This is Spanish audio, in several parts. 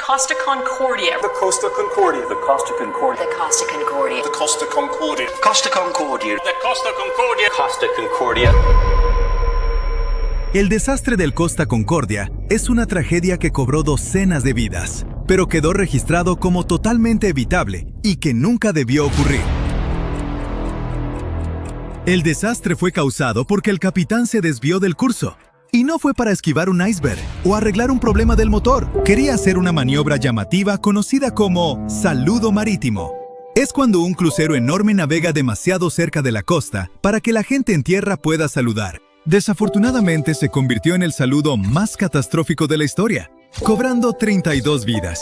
Costa Concordia. The Costa Concordia. The Costa Concordia. The Costa Concordia. The Costa Concordia. Costa Concordia. The Costa Concordia. Costa Concordia. El desastre del Costa Concordia es una tragedia que cobró docenas de vidas, pero quedó registrado como totalmente evitable y que nunca debió ocurrir. El desastre fue causado porque el capitán se desvió del curso. Y no fue para esquivar un iceberg o arreglar un problema del motor. Quería hacer una maniobra llamativa conocida como saludo marítimo. Es cuando un crucero enorme navega demasiado cerca de la costa para que la gente en tierra pueda saludar. Desafortunadamente se convirtió en el saludo más catastrófico de la historia, cobrando 32 vidas.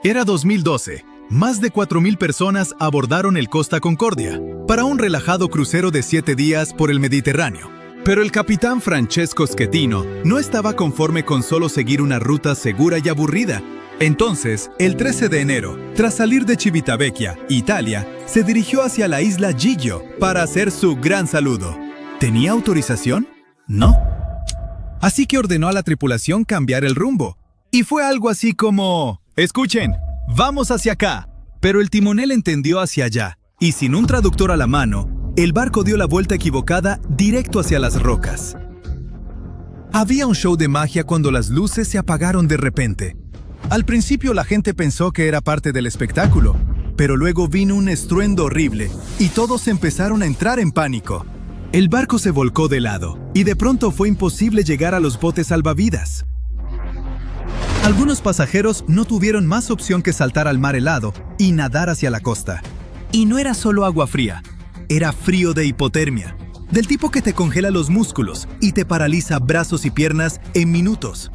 Era 2012. Más de 4,000 personas abordaron el Costa Concordia para un relajado crucero de 7 días por el Mediterráneo. Pero el capitán Francesco Schettino no estaba conforme con solo seguir una ruta segura y aburrida. Entonces, el 13 de enero, tras salir de Civitavecchia, Italia, se dirigió hacia la isla Giglio para hacer su gran saludo. ¿Tenía autorización? No. Así que ordenó a la tripulación cambiar el rumbo. Y fue algo así como: escuchen, vamos hacia acá. Pero el timonel entendió hacia allá, y sin un traductor a la mano, el barco dio la vuelta equivocada directo hacia las rocas. Había un show de magia cuando las luces se apagaron de repente. Al principio la gente pensó que era parte del espectáculo, pero luego vino un estruendo horrible y todos empezaron a entrar en pánico. El barco se volcó de lado y de pronto fue imposible llegar a los botes salvavidas. Algunos pasajeros no tuvieron más opción que saltar al mar helado y nadar hacia la costa. Y no era solo agua fría. Era frío de hipotermia, del tipo que te congela los músculos y te paraliza brazos y piernas en minutos.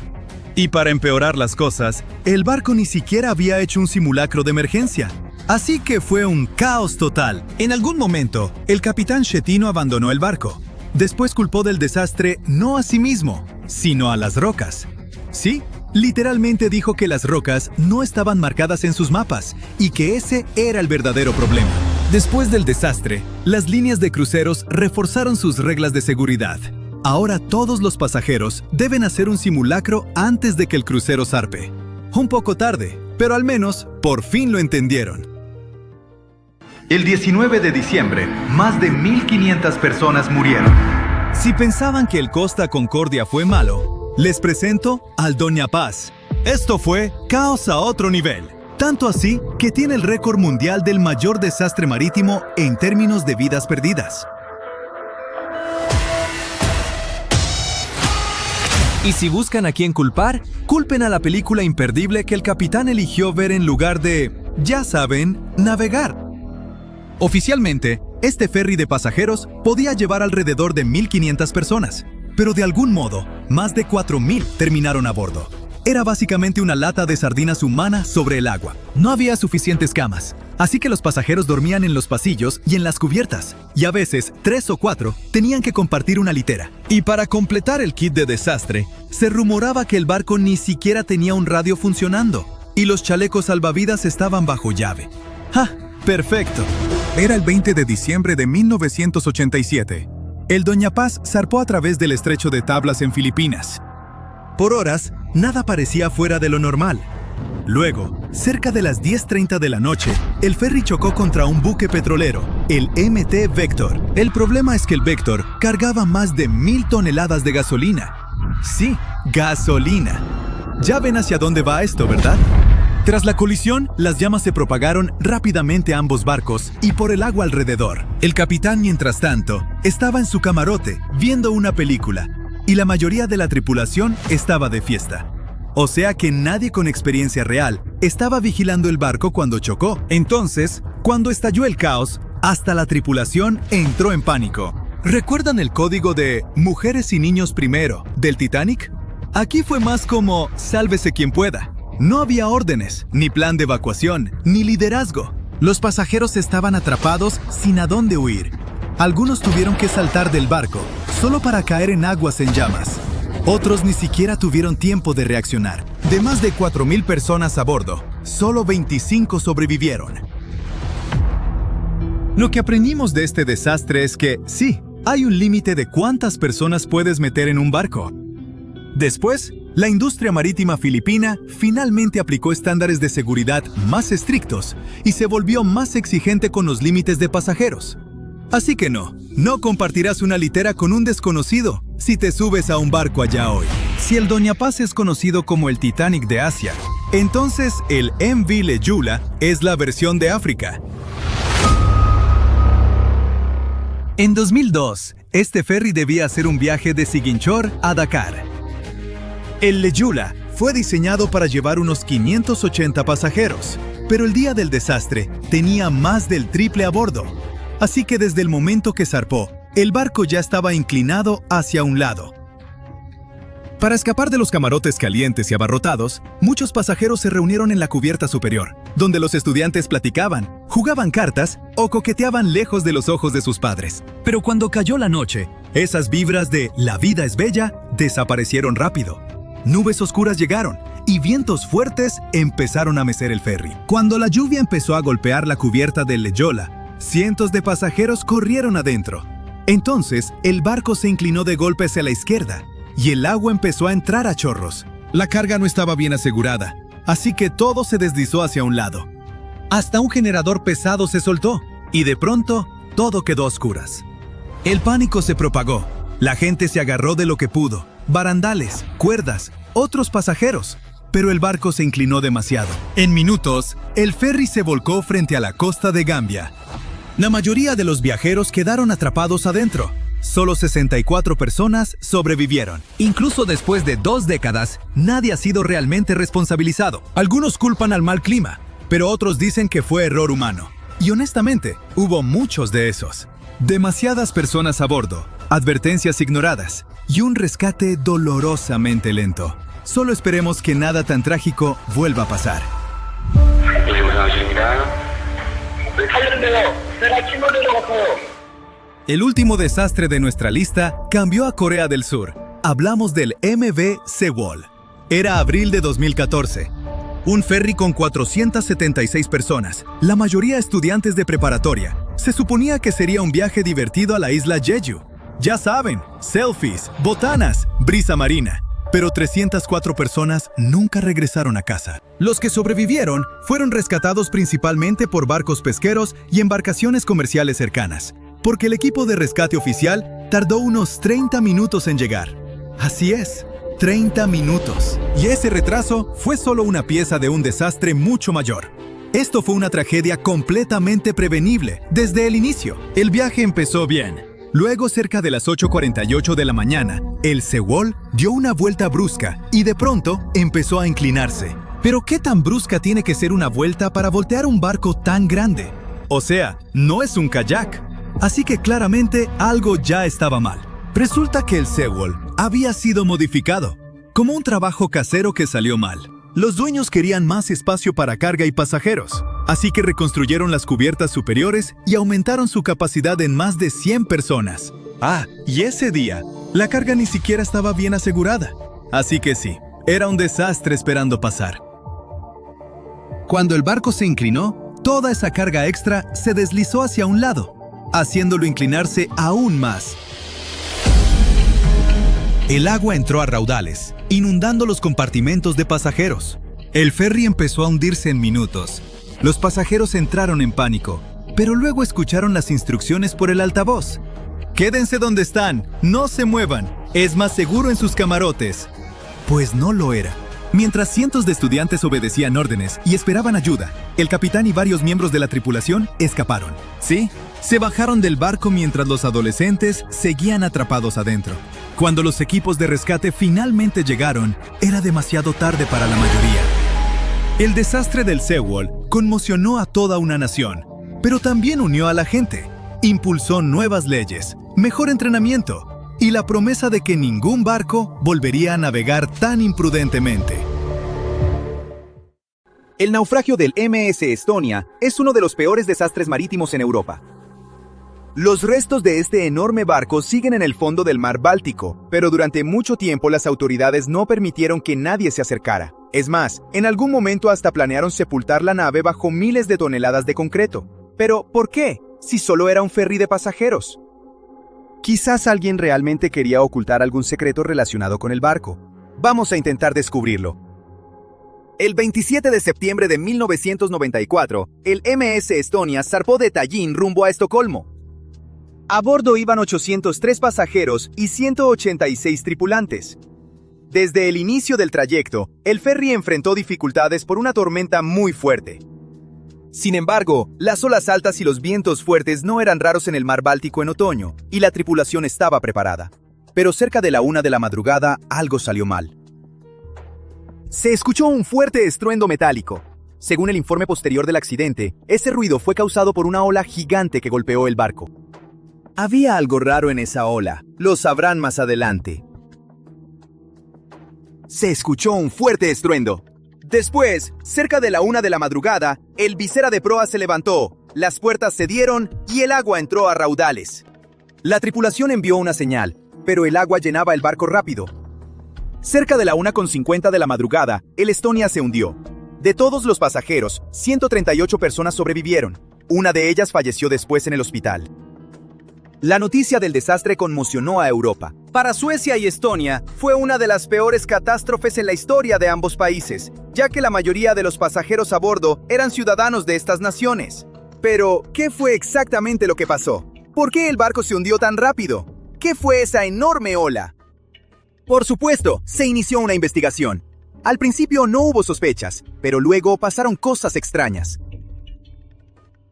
Y para empeorar las cosas, el barco ni siquiera había hecho un simulacro de emergencia. Así que fue un caos total. En algún momento, el capitán Schettino abandonó el barco. Después culpó del desastre no a sí mismo, sino a las rocas. Sí, literalmente dijo que las rocas no estaban marcadas en sus mapas y que ese era el verdadero problema. Después del desastre, las líneas de cruceros reforzaron sus reglas de seguridad. Ahora todos los pasajeros deben hacer un simulacro antes de que el crucero zarpe. Un poco tarde, pero al menos por fin lo entendieron. El 19 de diciembre, más de 1,500 personas murieron. Si pensaban que el Costa Concordia fue malo, les presento al Doña Paz. Esto fue caos a otro nivel. Tanto así que tiene el récord mundial del mayor desastre marítimo en términos de vidas perdidas. Y si buscan a quién culpar, culpen a la película imperdible que el capitán eligió ver en lugar de, ya saben, navegar. Oficialmente, este ferry de pasajeros podía llevar alrededor de 1,500 personas, pero de algún modo, más de 4,000 terminaron a bordo. Era básicamente una lata de sardinas humana sobre el agua. No había suficientes camas, así que los pasajeros dormían en los pasillos y en las cubiertas, y a veces 3 o 4 tenían que compartir una litera. Y para completar el kit de desastre, se rumoraba que el barco ni siquiera tenía un radio funcionando, y los chalecos salvavidas estaban bajo llave. ¡Ja! ¡Perfecto! Era el 20 de diciembre de 1987. El Doña Paz zarpó a través del estrecho de Tablas en Filipinas. Por horas, nada parecía fuera de lo normal. Luego, cerca de las 10:30 de la noche, el ferry chocó contra un buque petrolero, el MT Vector. El problema es que el Vector cargaba más de 1,000 toneladas de gasolina. Sí, gasolina. Ya ven hacia dónde va esto, ¿verdad? Tras la colisión, las llamas se propagaron rápidamente a ambos barcos y por el agua alrededor. El capitán, mientras tanto, estaba en su camarote viendo una película y la mayoría de la tripulación estaba de fiesta. O sea que nadie con experiencia real estaba vigilando el barco cuando chocó. Entonces, cuando estalló el caos, hasta la tripulación entró en pánico. ¿Recuerdan el código de mujeres y niños primero del Titanic? Aquí fue más como sálvese quien pueda. No había órdenes, ni plan de evacuación, ni liderazgo. Los pasajeros estaban atrapados sin a dónde huir. Algunos tuvieron que saltar del barco, solo para caer en aguas en llamas. Otros ni siquiera tuvieron tiempo de reaccionar. De más de 4,000 personas a bordo, solo 25 sobrevivieron. Lo que aprendimos de este desastre es que, sí, hay un límite de cuántas personas puedes meter en un barco. Después, La industria marítima filipina finalmente aplicó estándares de seguridad más estrictos y se volvió más exigente con los límites de pasajeros. Así que no compartirás una litera con un desconocido si te subes a un barco allá hoy. Si el Doña Paz es conocido como el Titanic de Asia, entonces el MV Leyula es la versión de África. En 2002, este ferry debía hacer un viaje de Ziguinchor a Dakar. El Leyula fue diseñado para llevar unos 580 pasajeros, pero el día del desastre tenía más del triple a bordo. Así que desde el momento que zarpó, el barco ya estaba inclinado hacia un lado. Para escapar de los camarotes calientes y abarrotados, muchos pasajeros se reunieron en la cubierta superior, donde los estudiantes platicaban, jugaban cartas o coqueteaban lejos de los ojos de sus padres. Pero cuando cayó la noche, esas vibras de "la vida es bella" desaparecieron rápido. Nubes oscuras llegaron y vientos fuertes empezaron a mecer el ferry. Cuando la lluvia empezó a golpear la cubierta del Leyula, cientos de pasajeros corrieron adentro. Entonces, el barco se inclinó de golpe hacia la izquierda y el agua empezó a entrar a chorros. La carga no estaba bien asegurada, así que todo se deslizó hacia un lado. Hasta un generador pesado se soltó y de pronto todo quedó a oscuras. El pánico se propagó. La gente se agarró de lo que pudo: barandales, cuerdas, otros pasajeros. Pero el barco se inclinó demasiado. En minutos, el ferry se volcó frente a la costa de Gambia. La mayoría de los viajeros quedaron atrapados adentro. Solo 64 personas sobrevivieron. Incluso después de 2 décadas, nadie ha sido realmente responsabilizado. Algunos culpan al mal clima, pero otros dicen que fue error humano. Y honestamente, hubo muchos de esos. Demasiadas personas a bordo, advertencias ignoradas y un rescate dolorosamente lento. Solo esperemos que nada tan trágico vuelva a pasar. El último desastre de nuestra lista cambió a Corea del Sur. Hablamos del MV Sewol. Era abril de 2014. Un ferry con 476 personas, la mayoría estudiantes de preparatoria. Se suponía que sería un viaje divertido a la isla Jeju. Ya saben, selfies, botanas, brisa marina. Pero 304 personas nunca regresaron a casa. Los que sobrevivieron fueron rescatados principalmente por barcos pesqueros y embarcaciones comerciales cercanas, porque el equipo de rescate oficial tardó unos 30 minutos en llegar. Así es, 30 minutos. Y ese retraso fue solo una pieza de un desastre mucho mayor. Esto fue una tragedia completamente prevenible desde el inicio. El viaje empezó bien. Luego, cerca de las 8:48 de la mañana, el Sewol dio una vuelta brusca y de pronto empezó a inclinarse. ¿Pero qué tan brusca tiene que ser una vuelta para voltear un barco tan grande? O sea, no es un kayak. Así que claramente algo ya estaba mal. Resulta que el Sewol había sido modificado, como un trabajo casero que salió mal. Los dueños querían más espacio para carga y pasajeros, así que reconstruyeron las cubiertas superiores y aumentaron su capacidad en más de 100 personas. Y ese día, la carga ni siquiera estaba bien asegurada. Así que sí, era un desastre esperando pasar. Cuando el barco se inclinó, toda esa carga extra se deslizó hacia un lado, haciéndolo inclinarse aún más. El agua entró a raudales, inundando los compartimentos de pasajeros. El ferry empezó a hundirse en minutos. Los pasajeros entraron en pánico, pero luego escucharon las instrucciones por el altavoz. «Quédense donde están, no se muevan, es más seguro en sus camarotes». Pues no lo era. Mientras cientos de estudiantes obedecían órdenes y esperaban ayuda, el capitán y varios miembros de la tripulación escaparon. Sí, se bajaron del barco mientras los adolescentes seguían atrapados adentro. Cuando los equipos de rescate finalmente llegaron, era demasiado tarde para la mayoría. El desastre del Sewol conmocionó a toda una nación, pero también unió a la gente. Impulsó nuevas leyes, mejor entrenamiento y la promesa de que ningún barco volvería a navegar tan imprudentemente. El naufragio del MS Estonia es uno de los peores desastres marítimos en Europa. Los restos de este enorme barco siguen en el fondo del mar Báltico, pero durante mucho tiempo las autoridades no permitieron que nadie se acercara. Es más, en algún momento hasta planearon sepultar la nave bajo miles de toneladas de concreto. Pero, ¿por qué? Si solo era un ferry de pasajeros. Quizás alguien realmente quería ocultar algún secreto relacionado con el barco. Vamos a intentar descubrirlo. El 27 de septiembre de 1994, el MS Estonia zarpó de Tallinn rumbo a Estocolmo. A bordo iban 803 pasajeros y 186 tripulantes. Desde el inicio del trayecto, el ferry enfrentó dificultades por una tormenta muy fuerte. Sin embargo, las olas altas y los vientos fuertes no eran raros en el mar Báltico en otoño, y la tripulación estaba preparada. Pero cerca de la 1 de la madrugada, algo salió mal. Se escuchó un fuerte estruendo metálico. Según el informe posterior del accidente, ese ruido fue causado por una ola gigante que golpeó el barco. Había algo raro en esa ola. Lo sabrán más adelante. Se escuchó un fuerte estruendo. Después, cerca de la 1 de la madrugada, el visera de proa se levantó, las puertas cedieron y el agua entró a raudales. La tripulación envió una señal, pero el agua llenaba el barco rápido. Cerca de la 1:50 de la madrugada, el Estonia se hundió. De todos los pasajeros, 138 personas sobrevivieron. Una de ellas falleció después en el hospital. La noticia del desastre conmocionó a Europa. Para Suecia y Estonia, fue una de las peores catástrofes en la historia de ambos países, ya que la mayoría de los pasajeros a bordo eran ciudadanos de estas naciones. Pero, ¿qué fue exactamente lo que pasó? ¿Por qué el barco se hundió tan rápido? ¿Qué fue esa enorme ola? Por supuesto, se inició una investigación. Al principio no hubo sospechas, pero luego pasaron cosas extrañas.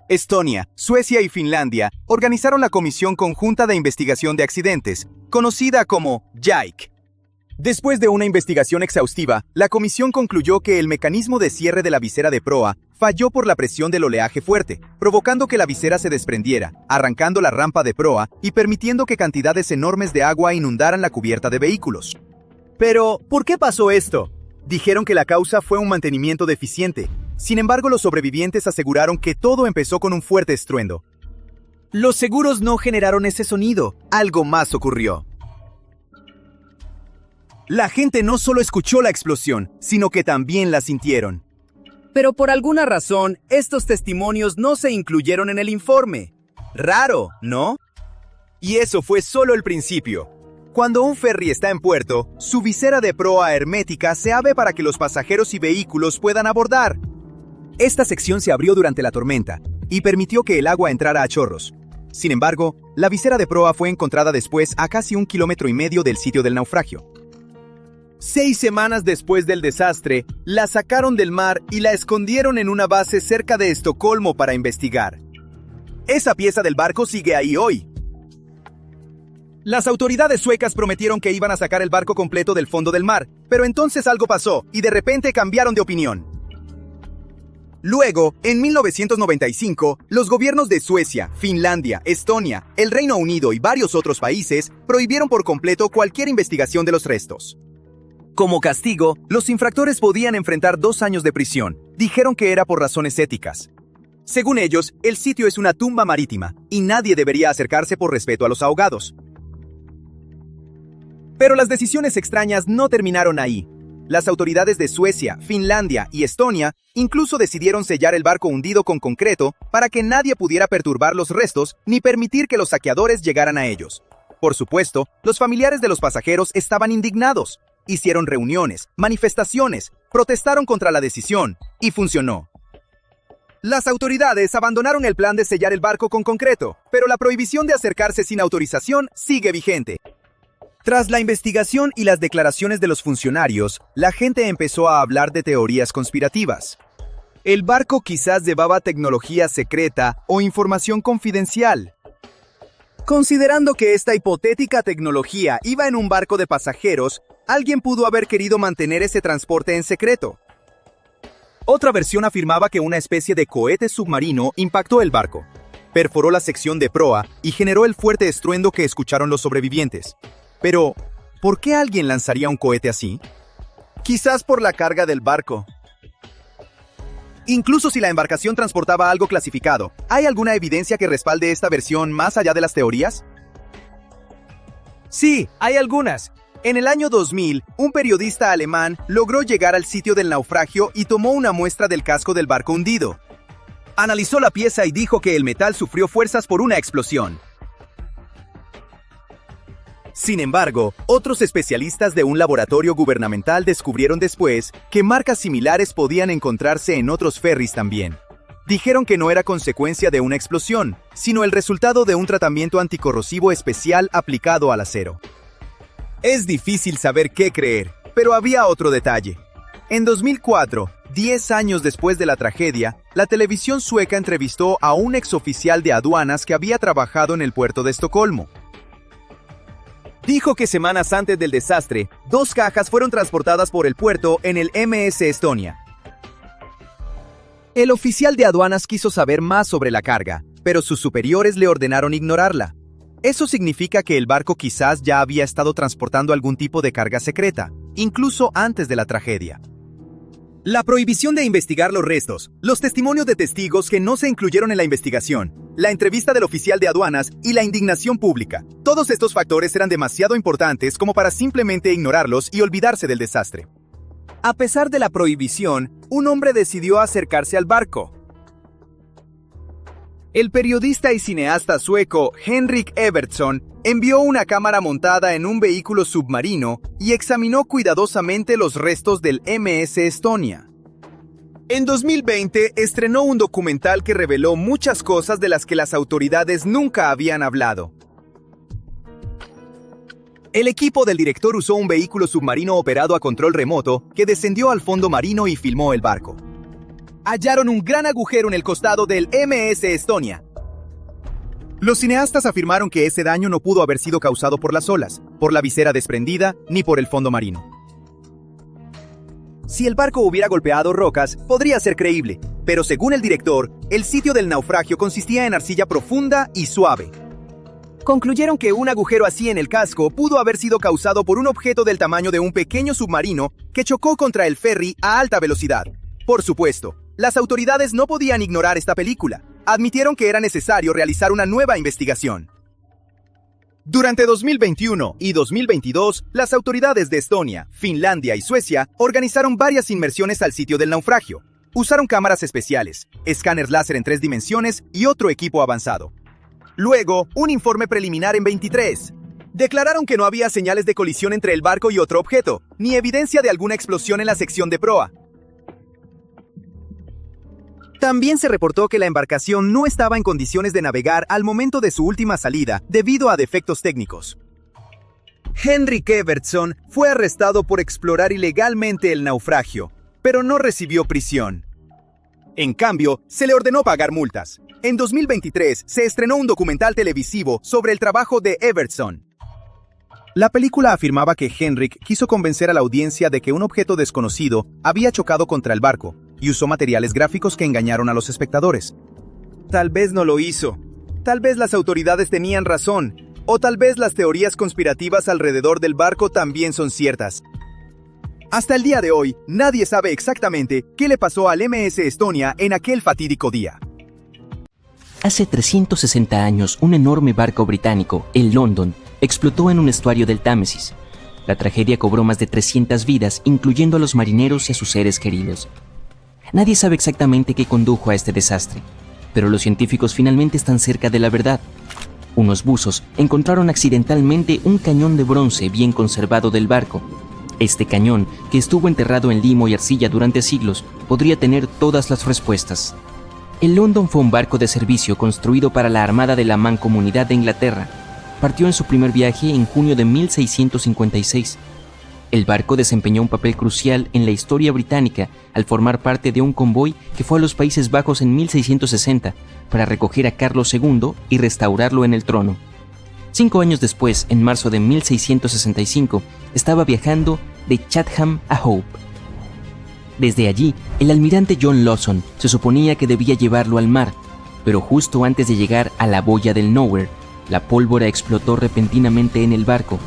Estonia, Suecia y Finlandia organizaron la Comisión Conjunta de Investigación de Accidentes, conocida como JAIC. Después de una investigación exhaustiva, la comisión concluyó que el mecanismo de cierre de la visera de proa falló por la presión del oleaje fuerte, provocando que la visera se desprendiera, arrancando la rampa de proa y permitiendo que cantidades enormes de agua inundaran la cubierta de vehículos. Pero, ¿por qué pasó esto? Dijeron que la causa fue un mantenimiento deficiente. Sin embargo, los sobrevivientes aseguraron que todo empezó con un fuerte estruendo. Los seguros no generaron ese sonido. Algo más ocurrió. La gente no solo escuchó la explosión, sino que también la sintieron. Pero por alguna razón, estos testimonios no se incluyeron en el informe. Raro, ¿no? Y eso fue solo el principio. Cuando un ferry está en puerto, su visera de proa hermética se abre para que los pasajeros y vehículos puedan abordar. Esta sección se abrió durante la tormenta y permitió que el agua entrara a chorros. Sin embargo, la visera de proa fue encontrada después a casi 1,5 kilómetros del sitio del naufragio. 6 semanas después del desastre, la sacaron del mar y la escondieron en una base cerca de Estocolmo para investigar. Esa pieza del barco sigue ahí hoy. Las autoridades suecas prometieron que iban a sacar el barco completo del fondo del mar, pero entonces algo pasó y de repente cambiaron de opinión. Luego, en 1995, los gobiernos de Suecia, Finlandia, Estonia, el Reino Unido y varios otros países prohibieron por completo cualquier investigación de los restos. Como castigo, los infractores podían enfrentar 2 años de prisión. Dijeron que era por razones éticas. Según ellos, el sitio es una tumba marítima y nadie debería acercarse por respeto a los ahogados. Pero las decisiones extrañas no terminaron ahí. Las autoridades de Suecia, Finlandia y Estonia incluso decidieron sellar el barco hundido con concreto para que nadie pudiera perturbar los restos ni permitir que los saqueadores llegaran a ellos. Por supuesto, los familiares de los pasajeros estaban indignados. Hicieron reuniones, manifestaciones, protestaron contra la decisión y funcionó. Las autoridades abandonaron el plan de sellar el barco con concreto, pero la prohibición de acercarse sin autorización sigue vigente. Tras la investigación y las declaraciones de los funcionarios, la gente empezó a hablar de teorías conspirativas. El barco quizás llevaba tecnología secreta o información confidencial. Considerando que esta hipotética tecnología iba en un barco de pasajeros, alguien pudo haber querido mantener ese transporte en secreto. Otra versión afirmaba que una especie de cohete submarino impactó el barco, perforó la sección de proa y generó el fuerte estruendo que escucharon los sobrevivientes. Pero, ¿por qué alguien lanzaría un cohete así? Quizás por la carga del barco. Incluso si la embarcación transportaba algo clasificado, ¿hay alguna evidencia que respalde esta versión más allá de las teorías? Sí, hay algunas. En el año 2000, un periodista alemán logró llegar al sitio del naufragio y tomó una muestra del casco del barco hundido. Analizó la pieza y dijo que el metal sufrió fuerzas por una explosión. Sin embargo, otros especialistas de un laboratorio gubernamental descubrieron después que marcas similares podían encontrarse en otros ferries también. Dijeron que no era consecuencia de una explosión, sino el resultado de un tratamiento anticorrosivo especial aplicado al acero. Es difícil saber qué creer, pero había otro detalle. En 2004, 10 años después de la tragedia, la televisión sueca entrevistó a un exoficial de aduanas que había trabajado en el puerto de Estocolmo. Dijo que semanas antes del desastre, 2 cajas fueron transportadas por el puerto en el MS Estonia. El oficial de aduanas quiso saber más sobre la carga, pero sus superiores le ordenaron ignorarla. Eso significa que el barco quizás ya había estado transportando algún tipo de carga secreta, incluso antes de la tragedia. La prohibición de investigar los restos, los testimonios de testigos que no se incluyeron en la investigación, la entrevista del oficial de aduanas y la indignación pública. Todos estos factores eran demasiado importantes como para simplemente ignorarlos y olvidarse del desastre. A pesar de la prohibición, un hombre decidió acercarse al barco. El periodista y cineasta sueco Henrik Evertsson envió una cámara montada en un vehículo submarino y examinó cuidadosamente los restos del MS Estonia. En 2020 estrenó un documental que reveló muchas cosas de las que las autoridades nunca habían hablado. El equipo del director usó un vehículo submarino operado a control remoto que descendió al fondo marino y filmó el barco. Hallaron un gran agujero en el costado del MS Estonia. Los cineastas afirmaron que ese daño no pudo haber sido causado por las olas, por la visera desprendida, ni por el fondo marino. Si el barco hubiera golpeado rocas, podría ser creíble, pero según el director, el sitio del naufragio consistía en arcilla profunda y suave. Concluyeron que un agujero así en el casco pudo haber sido causado por un objeto del tamaño de un pequeño submarino que chocó contra el ferry a alta velocidad. Por supuesto, las autoridades no podían ignorar esta película. Admitieron que era necesario realizar una nueva investigación. Durante 2021 y 2022, las autoridades de Estonia, Finlandia y Suecia organizaron varias inmersiones al sitio del naufragio. Usaron cámaras especiales, escáneres láser en 3 dimensiones y otro equipo avanzado. Luego, un informe preliminar en 23. Declararon que no había señales de colisión entre el barco y otro objeto, ni evidencia de alguna explosión en la sección de proa. También se reportó que la embarcación no estaba en condiciones de navegar al momento de su última salida debido a defectos técnicos. Henrik Evertsson fue arrestado por explorar ilegalmente el naufragio, pero no recibió prisión. En cambio, se le ordenó pagar multas. En 2023 se estrenó un documental televisivo sobre el trabajo de Evertsson. La película afirmaba que Henrik quiso convencer a la audiencia de que un objeto desconocido había chocado contra el barco y usó materiales gráficos que engañaron a los espectadores. Tal vez no lo hizo. Tal vez las autoridades tenían razón. O tal vez las teorías conspirativas alrededor del barco también son ciertas. Hasta el día de hoy, nadie sabe exactamente qué le pasó al MS Estonia en aquel fatídico día. Hace 360 años, un enorme barco británico, el London, explotó en un estuario del Támesis. La tragedia cobró más de 300 vidas, incluyendo a los marineros y a sus seres queridos. Nadie sabe exactamente qué condujo a este desastre, pero los científicos finalmente están cerca de la verdad. Unos buzos encontraron accidentalmente un cañón de bronce bien conservado del barco. Este cañón, que estuvo enterrado en limo y arcilla durante siglos, podría tener todas las respuestas. El London fue un barco de servicio construido para la Armada de la Mancomunidad de Inglaterra. Partió en su primer viaje en junio de 1656. El barco desempeñó un papel crucial en la historia británica al formar parte de un convoy que fue a los Países Bajos en 1660 para recoger a Carlos II y restaurarlo en el trono. 5 años después, en marzo de 1665, estaba viajando de Chatham a Hope. Desde allí, el almirante John Lawson se suponía que debía llevarlo al mar, pero justo antes de llegar a la boya del Nowhere, la pólvora explotó repentinamente en el barco.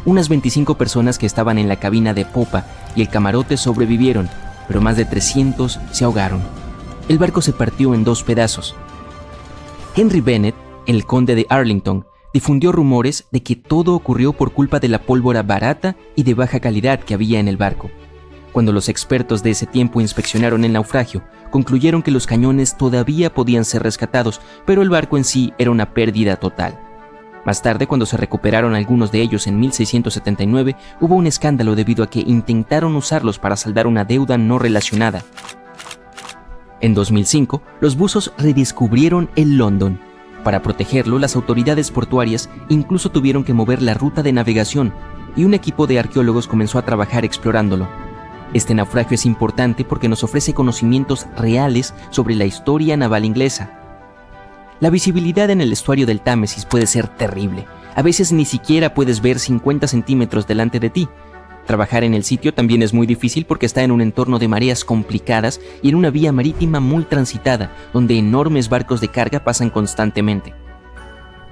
Unas 25 personas que estaban en la cabina de popa y el camarote sobrevivieron, pero más de 300 se ahogaron. El barco se partió en 2 pedazos. Henry Bennett, el conde de Arlington, difundió rumores de que todo ocurrió por culpa de la pólvora barata y de baja calidad que había en el barco. Cuando los expertos de ese tiempo inspeccionaron el naufragio, concluyeron que los cañones todavía podían ser rescatados, pero el barco en sí era una pérdida total. Más tarde, cuando se recuperaron algunos de ellos en 1679, hubo un escándalo debido a que intentaron usarlos para saldar una deuda no relacionada. En 2005, los buzos redescubrieron el London. Para protegerlo, las autoridades portuarias incluso tuvieron que mover la ruta de navegación, y un equipo de arqueólogos comenzó a trabajar explorándolo. Este naufragio es importante porque nos ofrece conocimientos reales sobre la historia naval inglesa. La visibilidad en el estuario del Támesis puede ser terrible. A veces ni siquiera puedes ver 50 centímetros delante de ti. Trabajar en el sitio también es muy difícil porque está en un entorno de mareas complicadas y en una vía marítima muy transitada, donde enormes barcos de carga pasan constantemente.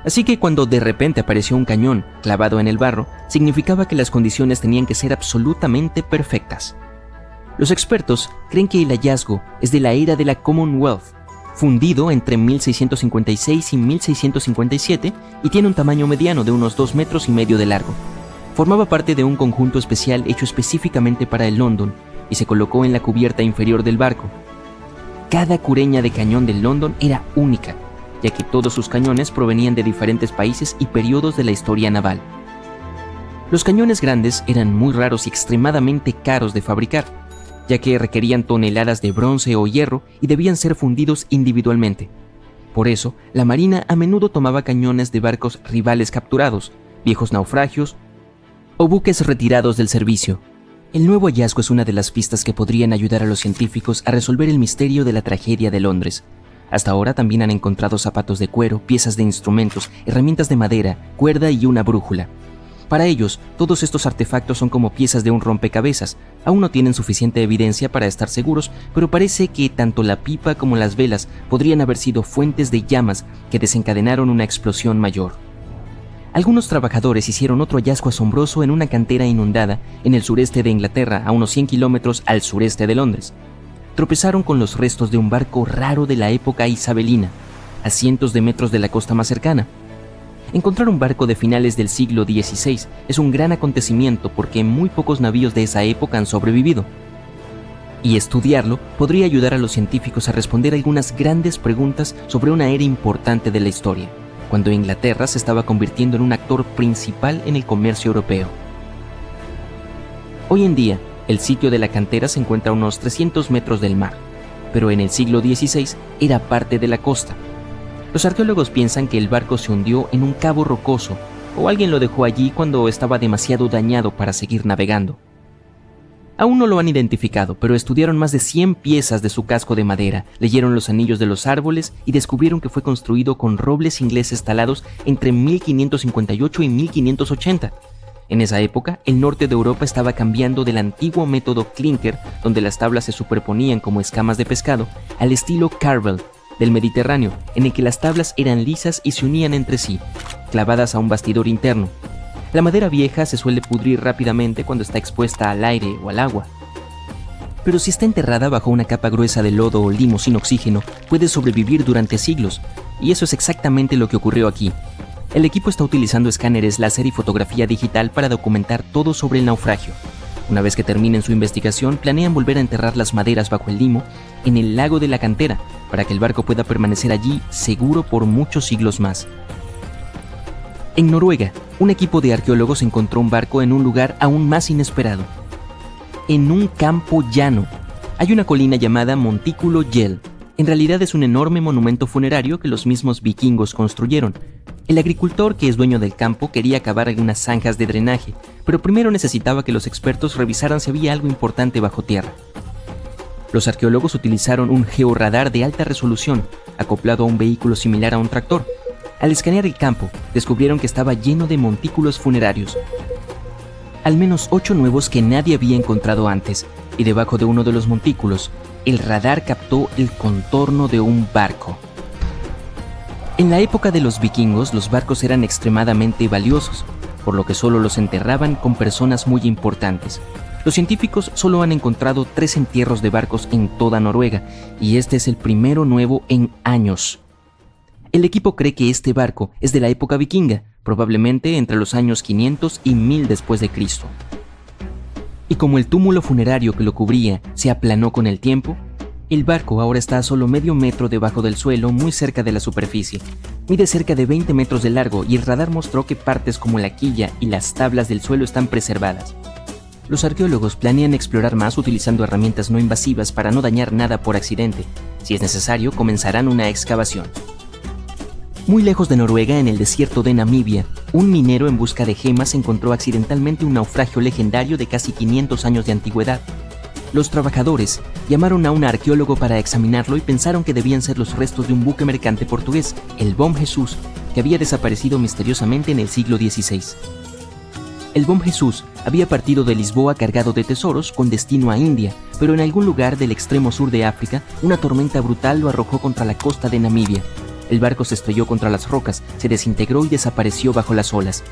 Así que cuando de repente apareció un cañón clavado en el barro, significaba que las condiciones tenían que ser absolutamente perfectas. Los expertos creen que el hallazgo es de la era de la Commonwealth, fundido entre 1656 y 1657 y tiene un tamaño mediano de unos 2,5 metros de largo. Formaba parte de un conjunto especial hecho específicamente para el London y se colocó en la cubierta inferior del barco. Cada cureña de cañón del London era única, ya que todos sus cañones provenían de diferentes países y periodos de la historia naval. Los cañones grandes eran muy raros y extremadamente caros de fabricar, ya que requerían toneladas de bronce o hierro y debían ser fundidos individualmente. Por eso, la marina a menudo tomaba cañones de barcos rivales capturados, viejos naufragios o buques retirados del servicio. El nuevo hallazgo es una de las pistas que podrían ayudar a los científicos a resolver el misterio de la tragedia de Londres. Hasta ahora también han encontrado zapatos de cuero, piezas de instrumentos, herramientas de madera, cuerda y una brújula. Para ellos, todos estos artefactos son como piezas de un rompecabezas. Aún no tienen suficiente evidencia para estar seguros, pero parece que tanto la pipa como las velas podrían haber sido fuentes de llamas que desencadenaron una explosión mayor. Algunos trabajadores hicieron otro hallazgo asombroso en una cantera inundada en el sureste de Inglaterra, a unos 100 kilómetros al sureste de Londres. Tropezaron con los restos de un barco raro de la época isabelina, a cientos de metros de la costa más cercana. Encontrar un barco de finales del siglo XVI es un gran acontecimiento porque muy pocos navíos de esa época han sobrevivido. Y estudiarlo podría ayudar a los científicos a responder algunas grandes preguntas sobre una era importante de la historia, cuando Inglaterra se estaba convirtiendo en un actor principal en el comercio europeo. Hoy en día, el sitio de la cantera se encuentra a unos 300 metros del mar, pero en el siglo XVI era parte de la costa. Los arqueólogos piensan que el barco se hundió en un cabo rocoso o alguien lo dejó allí cuando estaba demasiado dañado para seguir navegando. Aún no lo han identificado, pero estudiaron más de 100 piezas de su casco de madera, leyeron los anillos de los árboles y descubrieron que fue construido con robles ingleses talados entre 1558 y 1580. En esa época, el norte de Europa estaba cambiando del antiguo método clinker, donde las tablas se superponían como escamas de pescado, al estilo Carvel del Mediterráneo, en el que las tablas eran lisas y se unían entre sí, clavadas a un bastidor interno. La madera vieja se suele pudrir rápidamente cuando está expuesta al aire o al agua. Pero si está enterrada bajo una capa gruesa de lodo o limo sin oxígeno, puede sobrevivir durante siglos, y eso es exactamente lo que ocurrió aquí. El equipo está utilizando escáneres láser y fotografía digital para documentar todo sobre el naufragio. Una vez que terminen su investigación, planean volver a enterrar las maderas bajo el limo en el lago de la cantera, para que el barco pueda permanecer allí seguro por muchos siglos más. En Noruega, un equipo de arqueólogos encontró un barco en un lugar aún más inesperado. En un campo llano. Hay una colina llamada Montículo Yell. En realidad es un enorme monumento funerario que los mismos vikingos construyeron. El agricultor, que es dueño del campo, quería cavar algunas zanjas de drenaje, pero primero necesitaba que los expertos revisaran si había algo importante bajo tierra. Los arqueólogos utilizaron un georradar de alta resolución, acoplado a un vehículo similar a un tractor. Al escanear el campo, descubrieron que estaba lleno de montículos funerarios. Al menos 8 nuevos que nadie había encontrado antes, y debajo de uno de los montículos, el radar captó el contorno de un barco. En la época de los vikingos, los barcos eran extremadamente valiosos, por lo que solo los enterraban con personas muy importantes. Los científicos solo han encontrado 3 entierros de barcos en toda Noruega, y este es el primero nuevo en años. El equipo cree que este barco es de la época vikinga, probablemente entre los años 500 y 1000 después de Cristo. Y como el túmulo funerario que lo cubría se aplanó con el tiempo, el barco ahora está a solo medio metro debajo del suelo, muy cerca de la superficie. Mide cerca de 20 metros de largo y el radar mostró que partes como la quilla y las tablas del suelo están preservadas. Los arqueólogos planean explorar más utilizando herramientas no invasivas para no dañar nada por accidente. Si es necesario, comenzarán una excavación. Muy lejos de Noruega, en el desierto de Namibia, un minero en busca de gemas encontró accidentalmente un naufragio legendario de casi 500 años de antigüedad. Los trabajadores llamaron a un arqueólogo para examinarlo y pensaron que debían ser los restos de un buque mercante portugués, el Bom Jesus, que había desaparecido misteriosamente en el siglo XVI. El Bom Jesus había partido de Lisboa cargado de tesoros con destino a India, pero en algún lugar del extremo sur de África, una tormenta brutal lo arrojó contra la costa de Namibia. El barco se estrelló contra las rocas, se desintegró y desapareció bajo las olas.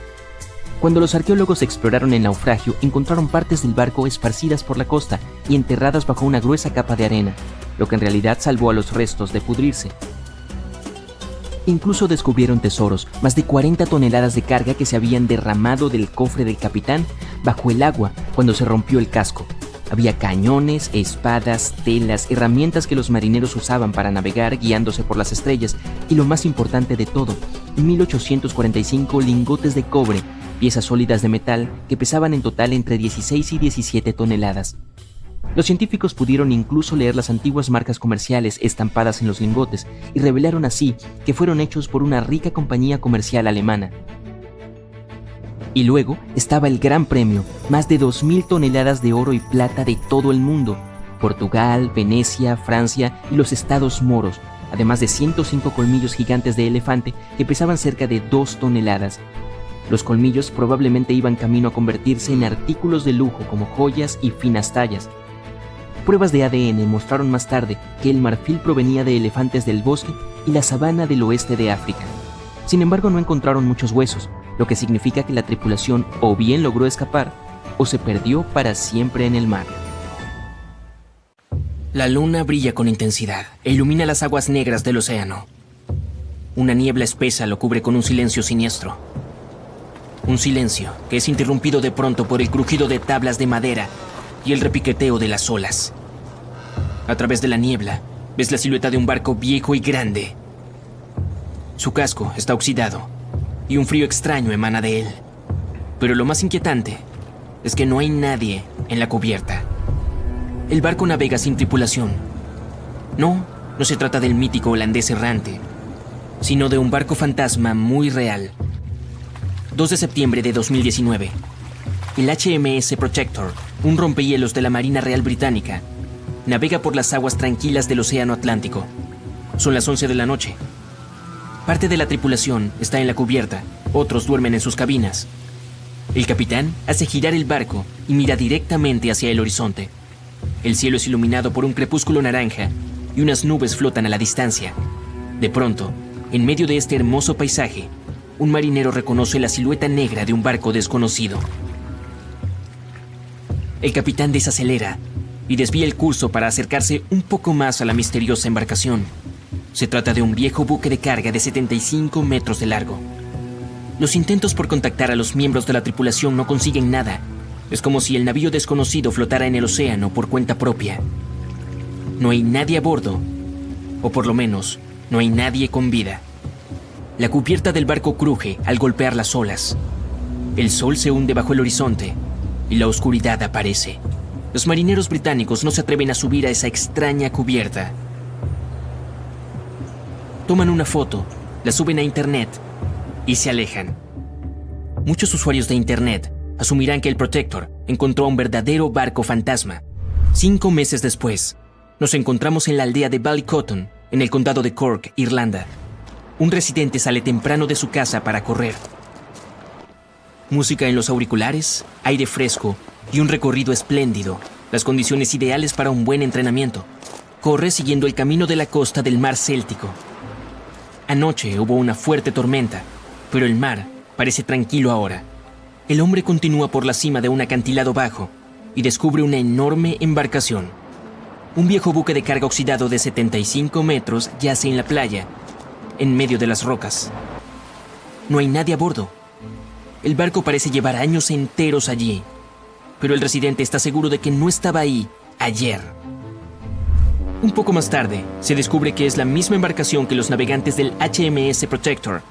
Cuando los arqueólogos exploraron el naufragio, encontraron partes del barco esparcidas por la costa y enterradas bajo una gruesa capa de arena, lo que en realidad salvó a los restos de pudrirse. Incluso descubrieron tesoros, más de 40 toneladas de carga que se habían derramado del cofre del capitán bajo el agua cuando se rompió el casco. Había cañones, espadas, telas, herramientas que los marineros usaban para navegar guiándose por las estrellas y lo más importante de todo, 1845 lingotes de cobre, piezas sólidas de metal que pesaban en total entre 16 y 17 toneladas. Los científicos pudieron incluso leer las antiguas marcas comerciales estampadas en los lingotes y revelaron así que fueron hechos por una rica compañía comercial alemana. Y luego estaba el gran premio, más de 2.000 toneladas de oro y plata de todo el mundo, Portugal, Venecia, Francia y los estados moros, además de 105 colmillos gigantes de elefante que pesaban cerca de 2 toneladas. Los colmillos probablemente iban camino a convertirse en artículos de lujo como joyas y finas tallas. Pruebas de ADN mostraron más tarde que el marfil provenía de elefantes del bosque y la sabana del oeste de África. Sin embargo, no encontraron muchos huesos, lo que significa que la tripulación o bien logró escapar o se perdió para siempre en el mar. La luna brilla con intensidad e ilumina las aguas negras del océano. Una niebla espesa lo cubre con un silencio siniestro. Un silencio que es interrumpido de pronto por el crujido de tablas de madera y el repiqueteo de las olas. A través de la niebla, ves la silueta de un barco viejo y grande. Su casco está oxidado y un frío extraño emana de él. Pero lo más inquietante es que no hay nadie en la cubierta. El barco navega sin tripulación. No se trata del mítico holandés errante, sino de un barco fantasma muy real. 2 de septiembre de 2019. El HMS Protector, un rompehielos de la Marina Real Británica, navega por las aguas tranquilas del Océano Atlántico. Son las 11 de la noche. Parte de la tripulación está en la cubierta, otros duermen en sus cabinas. El capitán hace girar el barco y mira directamente hacia el horizonte. El cielo es iluminado por un crepúsculo naranja y unas nubes flotan a la distancia. De pronto, en medio de este hermoso paisaje, un marinero reconoce la silueta negra de un barco desconocido. El capitán desacelera y desvía el curso para acercarse un poco más a la misteriosa embarcación. Se trata de un viejo buque de carga de 75 metros de largo. Los intentos por contactar a los miembros de la tripulación no consiguen nada. Es como si el navío desconocido flotara en el océano por cuenta propia. No hay nadie a bordo, o por lo menos, no hay nadie con vida. La cubierta del barco cruje al golpear las olas. El sol se hunde bajo el horizonte y la oscuridad aparece. Los marineros británicos no se atreven a subir a esa extraña cubierta. Toman una foto, la suben a internet y se alejan. Muchos usuarios de internet asumirán que el Protector encontró un verdadero barco fantasma. 5 meses después, nos encontramos en la aldea de Ballycotton, en el condado de Cork, Irlanda. Un residente sale temprano de su casa para correr. Música en los auriculares, aire fresco y un recorrido espléndido, las condiciones ideales para un buen entrenamiento. Corre siguiendo el camino de la costa del mar Céltico. Anoche hubo una fuerte tormenta, pero el mar parece tranquilo ahora. El hombre continúa por la cima de un acantilado bajo y descubre una enorme embarcación. Un viejo buque de carga oxidado de 75 metros yace en la playa, en medio de las rocas. No hay nadie a bordo. El barco parece llevar años enteros allí, pero el residente está seguro de que no estaba ahí ayer. Un poco más tarde, se descubre que es la misma embarcación que los navegantes del HMS Protector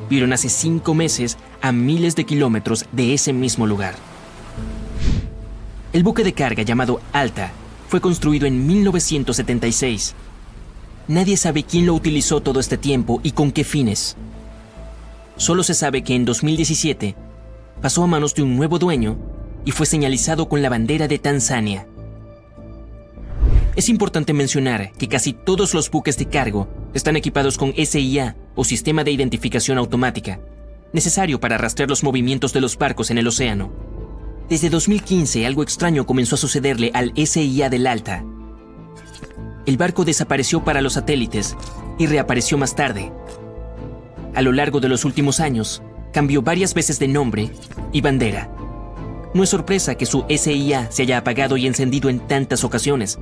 vieron hace 5 meses a miles de kilómetros de ese mismo lugar. El buque de carga llamado Alta fue construido en 1976. Nadie sabe quién lo utilizó todo este tiempo y con qué fines. Solo se sabe que en 2017 pasó a manos de un nuevo dueño y fue señalizado con la bandera de Tanzania. Es importante mencionar que casi todos los buques de cargo están equipados con SIA o Sistema de Identificación Automática, necesario para rastrear los movimientos de los barcos en el océano. Desde 2015 algo extraño comenzó a sucederle al SIA del Alta. El barco desapareció para los satélites y reapareció más tarde. A lo largo de los últimos años, cambió varias veces de nombre y bandera. No es sorpresa que su SIA se haya apagado y encendido en tantas ocasiones.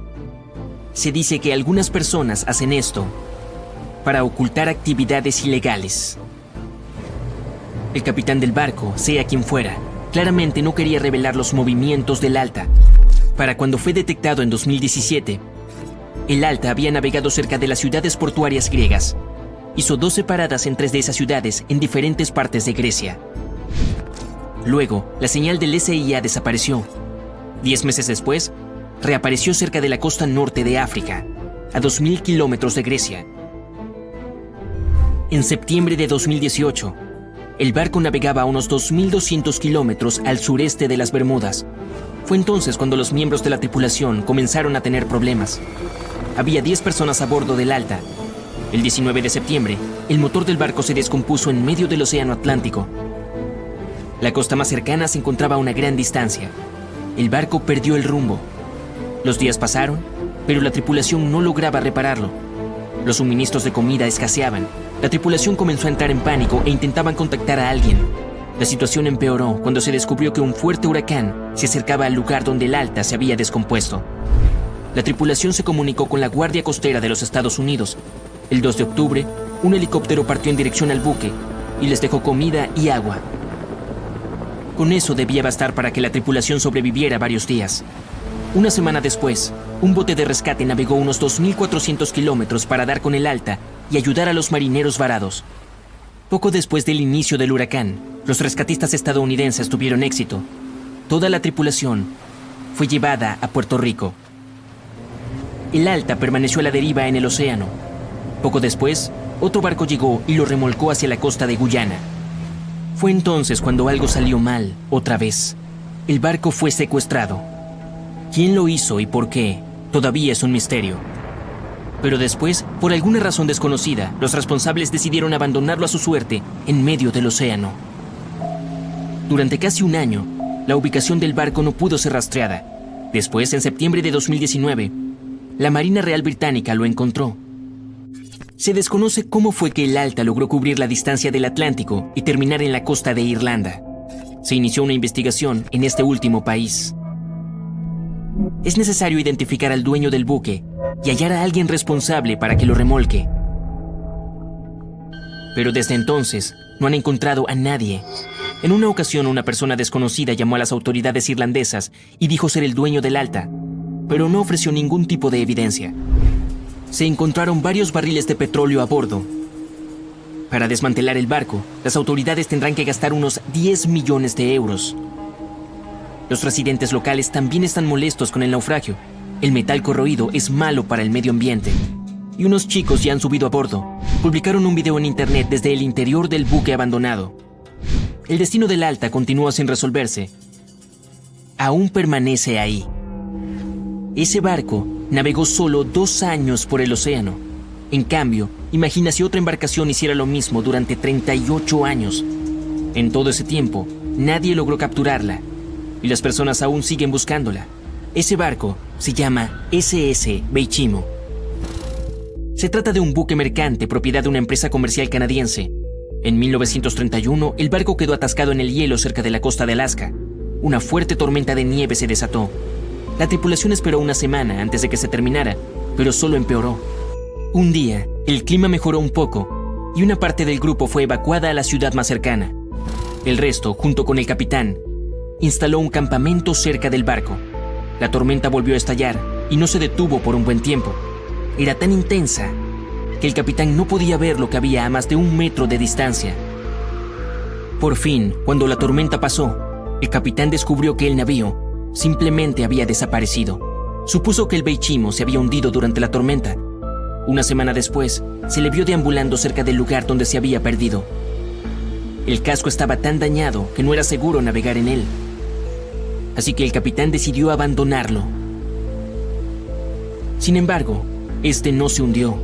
Se dice que algunas personas hacen esto para ocultar actividades ilegales. El capitán del barco, sea quien fuera, claramente no quería revelar los movimientos del Alta. Para cuando fue detectado en 2017, el Alta había navegado cerca de las ciudades portuarias griegas. Hizo 12 paradas en 3 de esas ciudades en diferentes partes de Grecia. Luego, la señal del SIA desapareció. 10 meses después, reapareció cerca de la costa norte de África, a 2.000 kilómetros de Grecia. En septiembre de 2018, el barco navegaba a unos 2.200 kilómetros al sureste de las Bermudas. Fue entonces cuando los miembros de la tripulación comenzaron a tener problemas. Había 10 personas a bordo del Alta. El 19 de septiembre, el motor del barco se descompuso en medio del Océano Atlántico. La costa más cercana se encontraba a una gran distancia. El barco perdió el rumbo. Los días pasaron, pero la tripulación no lograba repararlo. Los suministros de comida escaseaban. La tripulación comenzó a entrar en pánico e intentaban contactar a alguien. La situación empeoró cuando se descubrió que un fuerte huracán se acercaba al lugar donde el Alta se había descompuesto. La tripulación se comunicó con la Guardia Costera de los Estados Unidos. El 2 de octubre, un helicóptero partió en dirección al buque y les dejó comida y agua. Con eso debía bastar para que la tripulación sobreviviera varios días. Una semana después, un bote de rescate navegó unos 2.400 kilómetros para dar con el Alta y ayudar a los marineros varados. Poco después del inicio del huracán, los rescatistas estadounidenses tuvieron éxito. Toda la tripulación fue llevada a Puerto Rico. El Alta permaneció a la deriva en el océano. Poco después, otro barco llegó y lo remolcó hacia la costa de Guyana. Fue entonces cuando algo salió mal, otra vez. El barco fue secuestrado. ¿Quién lo hizo y por qué? Todavía es un misterio. Pero después, por alguna razón desconocida, los responsables decidieron abandonarlo a su suerte en medio del océano. Durante casi un año, la ubicación del barco no pudo ser rastreada. Después, en septiembre de 2019, la Marina Real Británica lo encontró. Se desconoce cómo fue que el Alta logró cubrir la distancia del Atlántico y terminar en la costa de Irlanda. Se inició una investigación en este último país. Es necesario identificar al dueño del buque y hallar a alguien responsable para que lo remolque. Pero desde entonces no han encontrado a nadie. En una ocasión, una persona desconocida llamó a las autoridades irlandesas y dijo ser el dueño del Alta, pero no ofreció ningún tipo de evidencia. Se encontraron varios barriles de petróleo a bordo. Para desmantelar el barco, las autoridades tendrán que gastar unos 10 millones de euros. Los residentes locales también están molestos con el naufragio. El metal corroído es malo para el medio ambiente. Y unos chicos ya han subido a bordo. Publicaron un video en internet desde el interior del buque abandonado. El destino del Alta continúa sin resolverse. Aún permanece ahí. Ese barco navegó solo 2 años por el océano. En cambio, imagina si otra embarcación hiciera lo mismo durante 38 años. En todo ese tiempo, nadie logró capturarla. Y las personas aún siguen buscándola. Ese barco se llama SS Beichimo. Se trata de un buque mercante propiedad de una empresa comercial canadiense. En 1931, el barco quedó atascado en el hielo cerca de la costa de Alaska. Una fuerte tormenta de nieve se desató. La tripulación esperó una semana antes de que se terminara, pero solo empeoró. Un día, el clima mejoró un poco y una parte del grupo fue evacuada a la ciudad más cercana. El resto, junto con el capitán, instaló un campamento cerca del barco. La tormenta volvió a estallar y no se detuvo por un buen tiempo. era tan intensa que el capitán no podía ver lo que había a más de 1 metro de distancia. Por fin, cuando la tormenta pasó, el capitán descubrió que el navío simplemente había desaparecido. Supuso que el Beichimo se había hundido durante la tormenta. Una semana después, se le vio deambulando cerca del lugar donde se había perdido. El casco estaba tan dañado que no era seguro navegar en él. Así que el capitán decidió abandonarlo. Sin embargo, este no se hundió.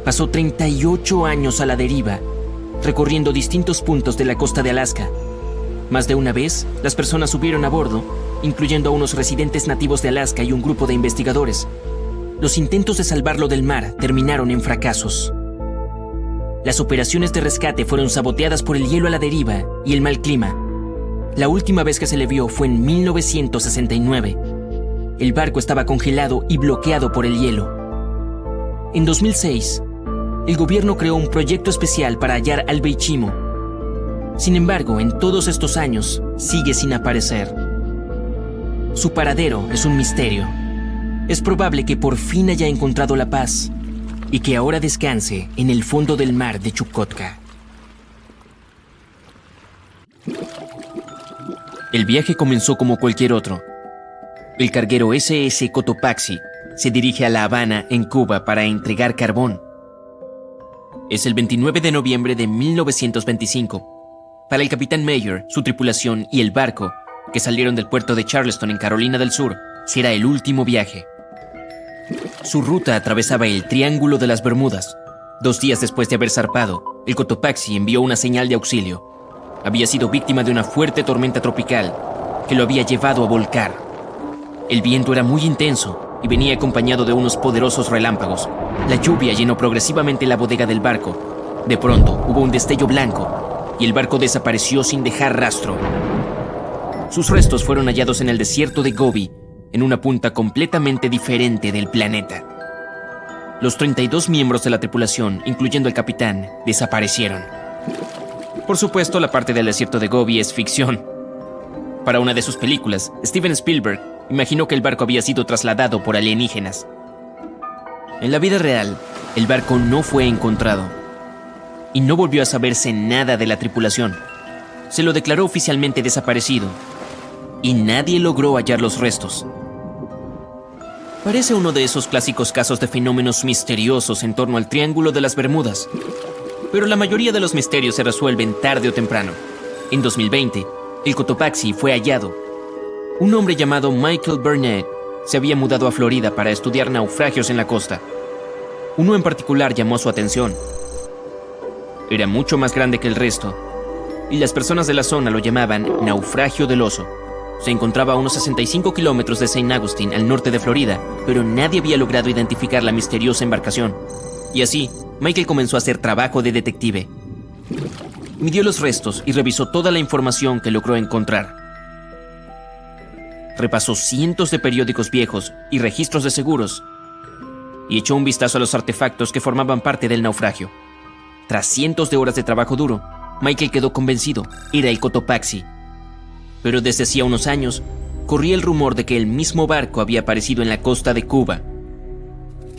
Pasó 38 años a la deriva, recorriendo distintos puntos de la costa de Alaska. Más de una vez, las personas subieron a bordo, incluyendo a unos residentes nativos de Alaska y un grupo de investigadores. Los intentos de salvarlo del mar terminaron en fracasos. Las operaciones de rescate fueron saboteadas por el hielo a la deriva y el mal clima. La última vez que se le vio fue en 1969. El barco estaba congelado y bloqueado por el hielo. En 2006, el gobierno creó un proyecto especial para hallar al Beichimo. Sin embargo, en todos estos años, sigue sin aparecer. Su paradero es un misterio. Es probable que por fin haya encontrado la paz y que ahora descanse en el fondo del mar de Chukotka. El viaje comenzó como cualquier otro. El carguero SS Cotopaxi se dirige a La Habana, en Cuba, para entregar carbón. Es el 29 de noviembre de 1925. Para el capitán Mayer, su tripulación y el barco, que salieron del puerto de Charleston en Carolina del Sur, será el último viaje. Su ruta atravesaba el Triángulo de las Bermudas. 2 días después de haber zarpado, el Cotopaxi envió una señal de auxilio. Había sido víctima de una fuerte tormenta tropical que lo había llevado a volcar. El viento era muy intenso y venía acompañado de unos poderosos relámpagos. La lluvia llenó progresivamente la bodega del barco. De pronto, hubo un destello blanco y el barco desapareció sin dejar rastro. Sus restos fueron hallados en el desierto de Gobi, en una punta completamente diferente del planeta. Los 32 miembros de la tripulación, incluyendo el capitán, desaparecieron. Por supuesto, la parte del desierto de Gobi es ficción. Para una de sus películas, Steven Spielberg imaginó que el barco había sido trasladado por alienígenas. En la vida real, el barco no fue encontrado y no volvió a saberse nada de la tripulación. Se lo declaró oficialmente desaparecido y nadie logró hallar los restos. Parece uno de esos clásicos casos de fenómenos misteriosos en torno al Triángulo de las Bermudas, pero la mayoría de los misterios se resuelven tarde o temprano. En 2020, el Cotopaxi fue hallado. Un hombre llamado Michael Burnett se había mudado a Florida para estudiar naufragios en la costa. Uno en particular llamó su atención. Era mucho más grande que el resto, y las personas de la zona lo llamaban Naufragio del Oso. Se encontraba a unos 65 kilómetros de St. Augustine, al norte de Florida, pero nadie había logrado identificar la misteriosa embarcación. Y así, Michael comenzó a hacer trabajo de detective. Midió los restos y revisó toda la información que logró encontrar. Repasó cientos de periódicos viejos y registros de seguros y echó un vistazo a los artefactos que formaban parte del naufragio. Tras cientos de horas de trabajo duro, Michael quedó convencido, era el Cotopaxi. Pero desde hacía unos años, corría el rumor de que el mismo barco había aparecido en la costa de Cuba.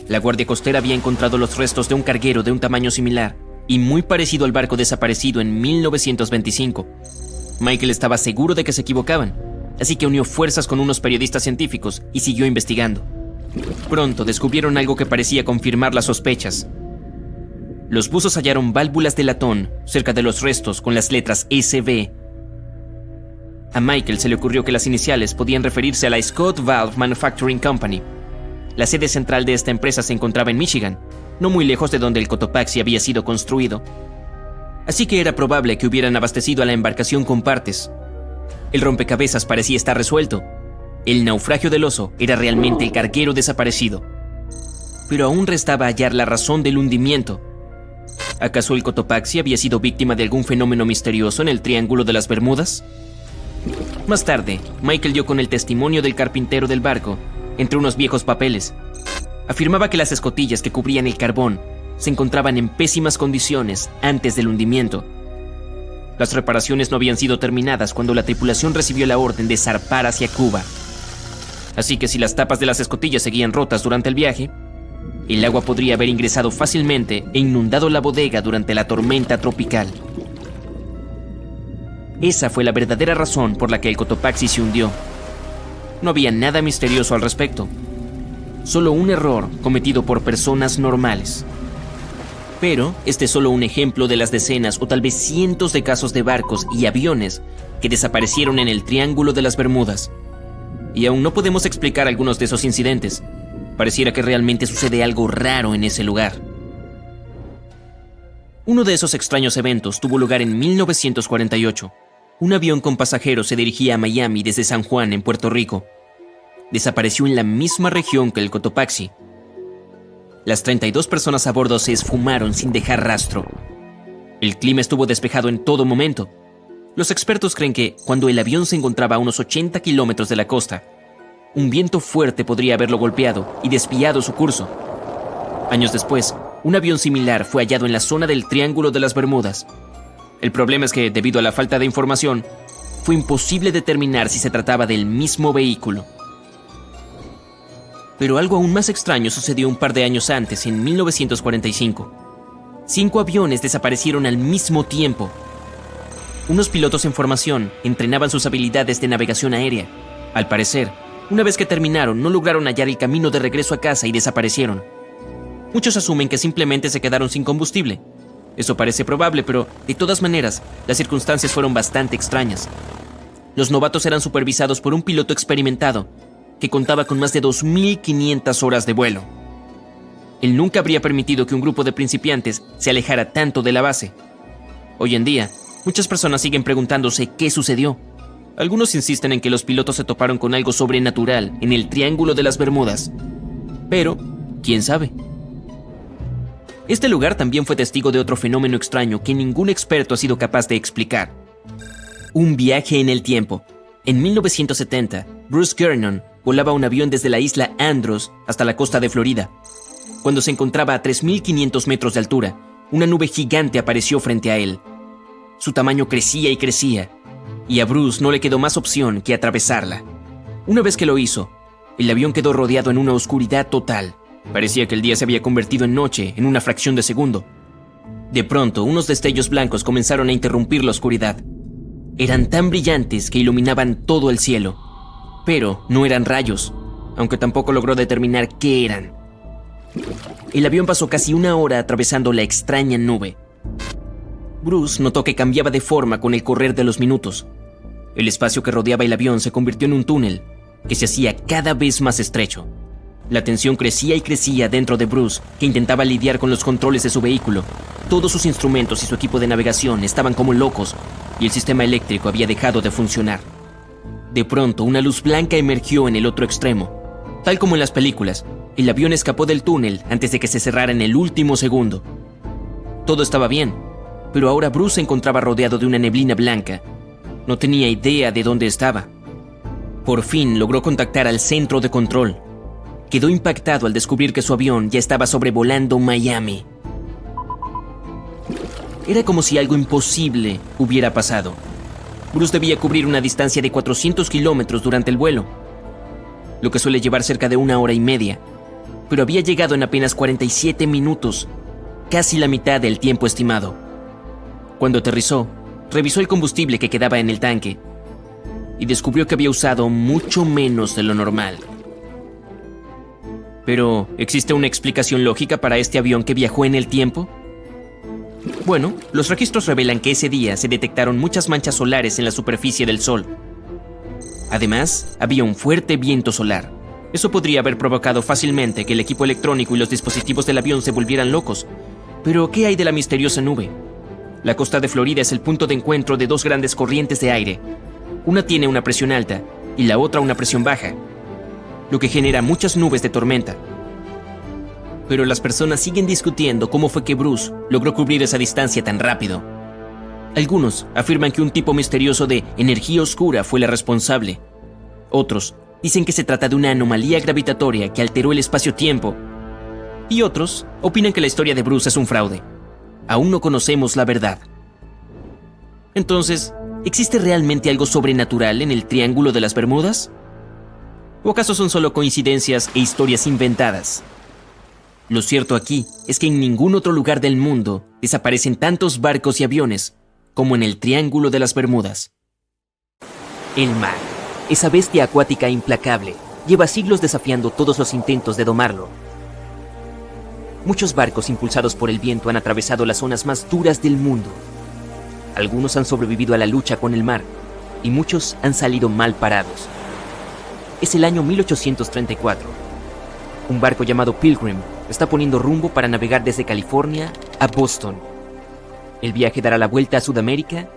La Guardia Costera había encontrado los restos de un carguero de un tamaño similar y muy parecido al barco desaparecido en 1925. Michael estaba seguro de que se equivocaban, así que unió fuerzas con unos periodistas científicos y siguió investigando. Pronto descubrieron algo que parecía confirmar las sospechas. Los buzos hallaron válvulas de latón cerca de los restos con las letras SB. A Michael se le ocurrió que las iniciales podían referirse a la Scott Valve Manufacturing Company. La sede central de esta empresa se encontraba en Michigan, no muy lejos de donde el Cotopaxi había sido construido. Así que era probable que hubieran abastecido a la embarcación con partes. El rompecabezas parecía estar resuelto. El naufragio del oso era realmente el carguero desaparecido. Pero aún restaba hallar la razón del hundimiento. ¿Acaso el Cotopaxi había sido víctima de algún fenómeno misterioso en el Triángulo de las Bermudas? Más tarde, Michael dio con el testimonio del carpintero del barco entre unos viejos papeles. Afirmaba que las escotillas que cubrían el carbón se encontraban en pésimas condiciones antes del hundimiento. Las reparaciones no habían sido terminadas cuando la tripulación recibió la orden de zarpar hacia Cuba. Así que si las tapas de las escotillas seguían rotas durante el viaje, El agua podría haber ingresado fácilmente e inundado la bodega durante la tormenta tropical. Esa fue la verdadera razón por la que el Cotopaxi se hundió. No había nada misterioso al respecto. Solo un error cometido por personas normales. Pero este es solo un ejemplo de las decenas o tal vez cientos de casos de barcos y aviones que desaparecieron en el Triángulo de las Bermudas. Y aún no podemos explicar algunos de esos incidentes. Pareciera que realmente sucede algo raro en ese lugar. Uno de esos extraños eventos tuvo lugar en 1948. Un avión con pasajeros se dirigía a Miami desde San Juan, en Puerto Rico. Desapareció en la misma región que el Cotopaxi. Las 32 personas a bordo se esfumaron sin dejar rastro. El clima estuvo despejado en todo momento. Los expertos creen que, cuando el avión se encontraba a unos 80 kilómetros de la costa, un viento fuerte podría haberlo golpeado y desviado su curso. Años después, un avión similar fue hallado en la zona del Triángulo de las Bermudas. El problema es que, debido a la falta de información, fue imposible determinar si se trataba del mismo vehículo. Pero algo aún más extraño sucedió un par de años antes, en 1945. 5 aviones desaparecieron al mismo tiempo. Unos pilotos en formación entrenaban sus habilidades de navegación aérea. Al parecer, una vez que terminaron, no lograron hallar el camino de regreso a casa y desaparecieron. Muchos asumen que simplemente se quedaron sin combustible. Eso parece probable, pero de todas maneras, las circunstancias fueron bastante extrañas. Los novatos eran supervisados por un piloto experimentado que contaba con más de 2.500 horas de vuelo. Él nunca habría permitido que un grupo de principiantes se alejara tanto de la base. Hoy en día, muchas personas siguen preguntándose qué sucedió. Algunos insisten en que los pilotos se toparon con algo sobrenatural en el Triángulo de las Bermudas. Pero, ¿quién sabe? Este lugar también fue testigo de otro fenómeno extraño que ningún experto ha sido capaz de explicar. Un viaje en el tiempo. En 1970, Bruce Gernon volaba un avión desde la isla Andros hasta la costa de Florida. Cuando se encontraba a 3.500 metros de altura, una nube gigante apareció frente a él. Su tamaño crecía y crecía, y a Bruce no le quedó más opción que atravesarla. Una vez que lo hizo, el avión quedó rodeado en una oscuridad total. Parecía que el día se había convertido en noche en una fracción de segundo. De pronto, unos destellos blancos comenzaron a interrumpir la oscuridad. Eran tan brillantes que iluminaban todo el cielo. Pero no eran rayos, aunque tampoco logró determinar qué eran. El avión pasó casi 1 hora atravesando la extraña nube. Bruce notó que cambiaba de forma con el correr de los minutos. El espacio que rodeaba el avión se convirtió en un túnel que se hacía cada vez más estrecho. La tensión crecía y crecía dentro de Bruce, que intentaba lidiar con los controles de su vehículo. Todos sus instrumentos y su equipo de navegación estaban como locos, y el sistema eléctrico había dejado de funcionar. De pronto, una luz blanca emergió en el otro extremo. Tal como en las películas, el avión escapó del túnel antes de que se cerrara en el último segundo. Todo estaba bien, pero ahora Bruce se encontraba rodeado de una neblina blanca. No tenía idea de dónde estaba. Por fin logró contactar al centro de control. Quedó impactado al descubrir que su avión ya estaba sobrevolando Miami. Era como si algo imposible hubiera pasado. Bruce debía cubrir una distancia de 400 kilómetros durante el vuelo, lo que suele llevar cerca de 1 hora y media, pero había llegado en apenas 47 minutos, casi la mitad del tiempo estimado. Cuando aterrizó, revisó el combustible que quedaba en el tanque y descubrió que había usado mucho menos de lo normal. Pero, ¿existe una explicación lógica para este avión que viajó en el tiempo? Bueno, los registros revelan que ese día se detectaron muchas manchas solares en la superficie del Sol. Además, había un fuerte viento solar. Eso podría haber provocado fácilmente que el equipo electrónico y los dispositivos del avión se volvieran locos. Pero, ¿qué hay de la misteriosa nube? La costa de Florida es el punto de encuentro de 2 grandes corrientes de aire. Una tiene una presión alta y la otra una presión baja, lo que genera muchas nubes de tormenta. Pero las personas siguen discutiendo cómo fue que Bruce logró cubrir esa distancia tan rápido. Algunos afirman que un tipo misterioso de energía oscura fue la responsable. Otros dicen que se trata de una anomalía gravitatoria que alteró el espacio-tiempo. Y otros opinan que la historia de Bruce es un fraude. Aún no conocemos la verdad. Entonces, ¿existe realmente algo sobrenatural en el Triángulo de las Bermudas? ¿O acaso son solo coincidencias e historias inventadas? Lo cierto aquí es que en ningún otro lugar del mundo desaparecen tantos barcos y aviones como en el Triángulo de las Bermudas. El mar, esa bestia acuática implacable, lleva siglos desafiando todos los intentos de domarlo. Muchos barcos impulsados por el viento han atravesado las zonas más duras del mundo. Algunos han sobrevivido a la lucha con el mar y muchos han salido mal parados. Es el año 1834. Un barco llamado Pilgrim está poniendo rumbo para navegar desde California a Boston. El viaje dará la vuelta a Sudamérica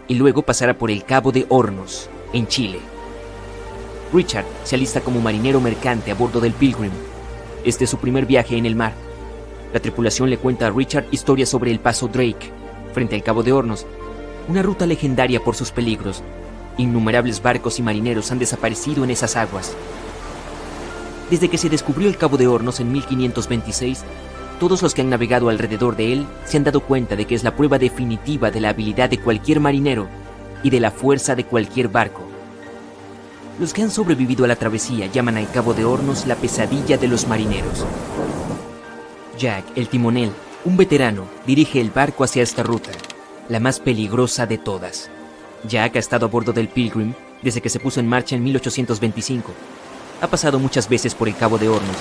y luego pasará por el Cabo de Hornos, en Chile. Richard se alista como marinero mercante a bordo del Pilgrim. Este es su primer viaje en el mar. La tripulación le cuenta a Richard historias sobre el paso Drake, frente al Cabo de Hornos, una ruta legendaria por sus peligros. Innumerables barcos y marineros han desaparecido en esas aguas. Desde que se descubrió el Cabo de Hornos en 1526, todos los que han navegado alrededor de él se han dado cuenta de que es la prueba definitiva de la habilidad de cualquier marinero y de la fuerza de cualquier barco. Los que han sobrevivido a la travesía llaman al Cabo de Hornos la pesadilla de los marineros. Jack, el timonel, un veterano, dirige el barco hacia esta ruta, la más peligrosa de todas. Jack ha estado a bordo del Pilgrim desde que se puso en marcha en 1825. Ha pasado muchas veces por el Cabo de Hornos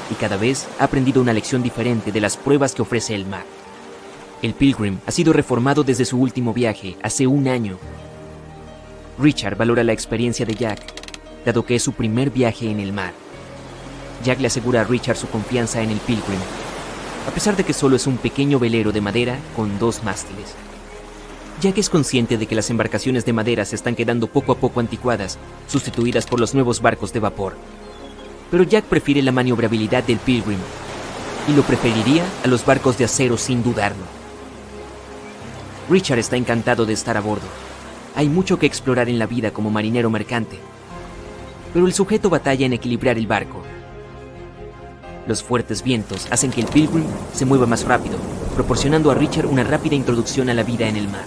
y cada vez ha aprendido una lección diferente de las pruebas que ofrece el mar. El Pilgrim ha sido reformado desde su último viaje, hace un año. Richard valora la experiencia de Jack, dado que es su primer viaje en el mar. Jack le asegura a Richard su confianza en el Pilgrim, a pesar de que solo es un pequeño velero de madera con 2 mástiles. Jack es consciente de que las embarcaciones de madera se están quedando poco a poco anticuadas, sustituidas por los nuevos barcos de vapor. Pero Jack prefiere la maniobrabilidad del Pilgrim, y lo preferiría a los barcos de acero sin dudarlo. Richard está encantado de estar a bordo. Hay mucho que explorar en la vida como marinero mercante, pero el sujeto batalla en equilibrar el barco. Los fuertes vientos hacen que el Pilgrim se mueva más rápido, proporcionando a Richard una rápida introducción a la vida en el mar.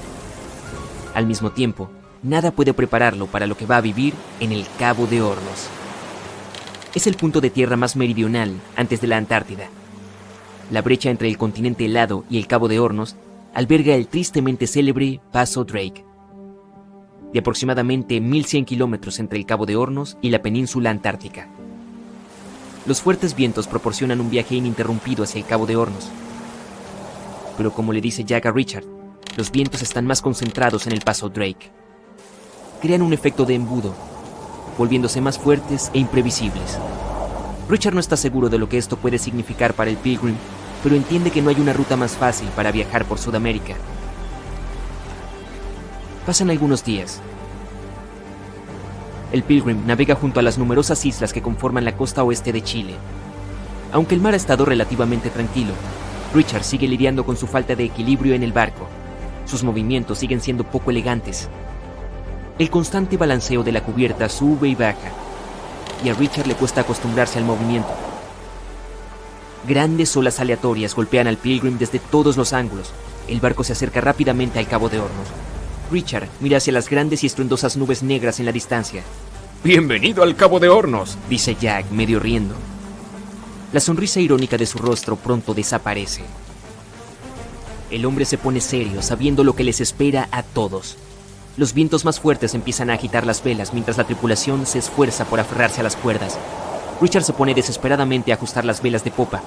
Al mismo tiempo, nada puede prepararlo para lo que va a vivir en el Cabo de Hornos. Es el punto de tierra más meridional antes de la Antártida. La brecha entre el continente helado y el Cabo de Hornos alberga el tristemente célebre Paso Drake, de aproximadamente 1100 kilómetros entre el Cabo de Hornos y la península antártica. Los fuertes vientos proporcionan un viaje ininterrumpido hacia el Cabo de Hornos. Pero como le dice Jack a Richard, los vientos están más concentrados en el Paso Drake. Crean un efecto de embudo, volviéndose más fuertes e imprevisibles. Richard no está seguro de lo que esto puede significar para el Pilgrim, pero entiende que no hay una ruta más fácil para viajar por Sudamérica. Pasan algunos días. El Pilgrim navega junto a las numerosas islas que conforman la costa oeste de Chile. Aunque el mar ha estado relativamente tranquilo, Richard sigue lidiando con su falta de equilibrio en el barco. Sus movimientos siguen siendo poco elegantes. El constante balanceo de la cubierta sube y baja, y a Richard le cuesta acostumbrarse al movimiento. Grandes olas aleatorias golpean al Pilgrim desde todos los ángulos. El barco se acerca rápidamente al Cabo de Hornos. Richard mira hacia las grandes y estruendosas nubes negras en la distancia. «Bienvenido al Cabo de Hornos», dice Jack, medio riendo. La sonrisa irónica de su rostro pronto desaparece. El hombre se pone serio, sabiendo lo que les espera a todos. Los vientos más fuertes empiezan a agitar las velas mientras la tripulación se esfuerza por aferrarse a las cuerdas. Richard se pone desesperadamente a ajustar las velas de popa,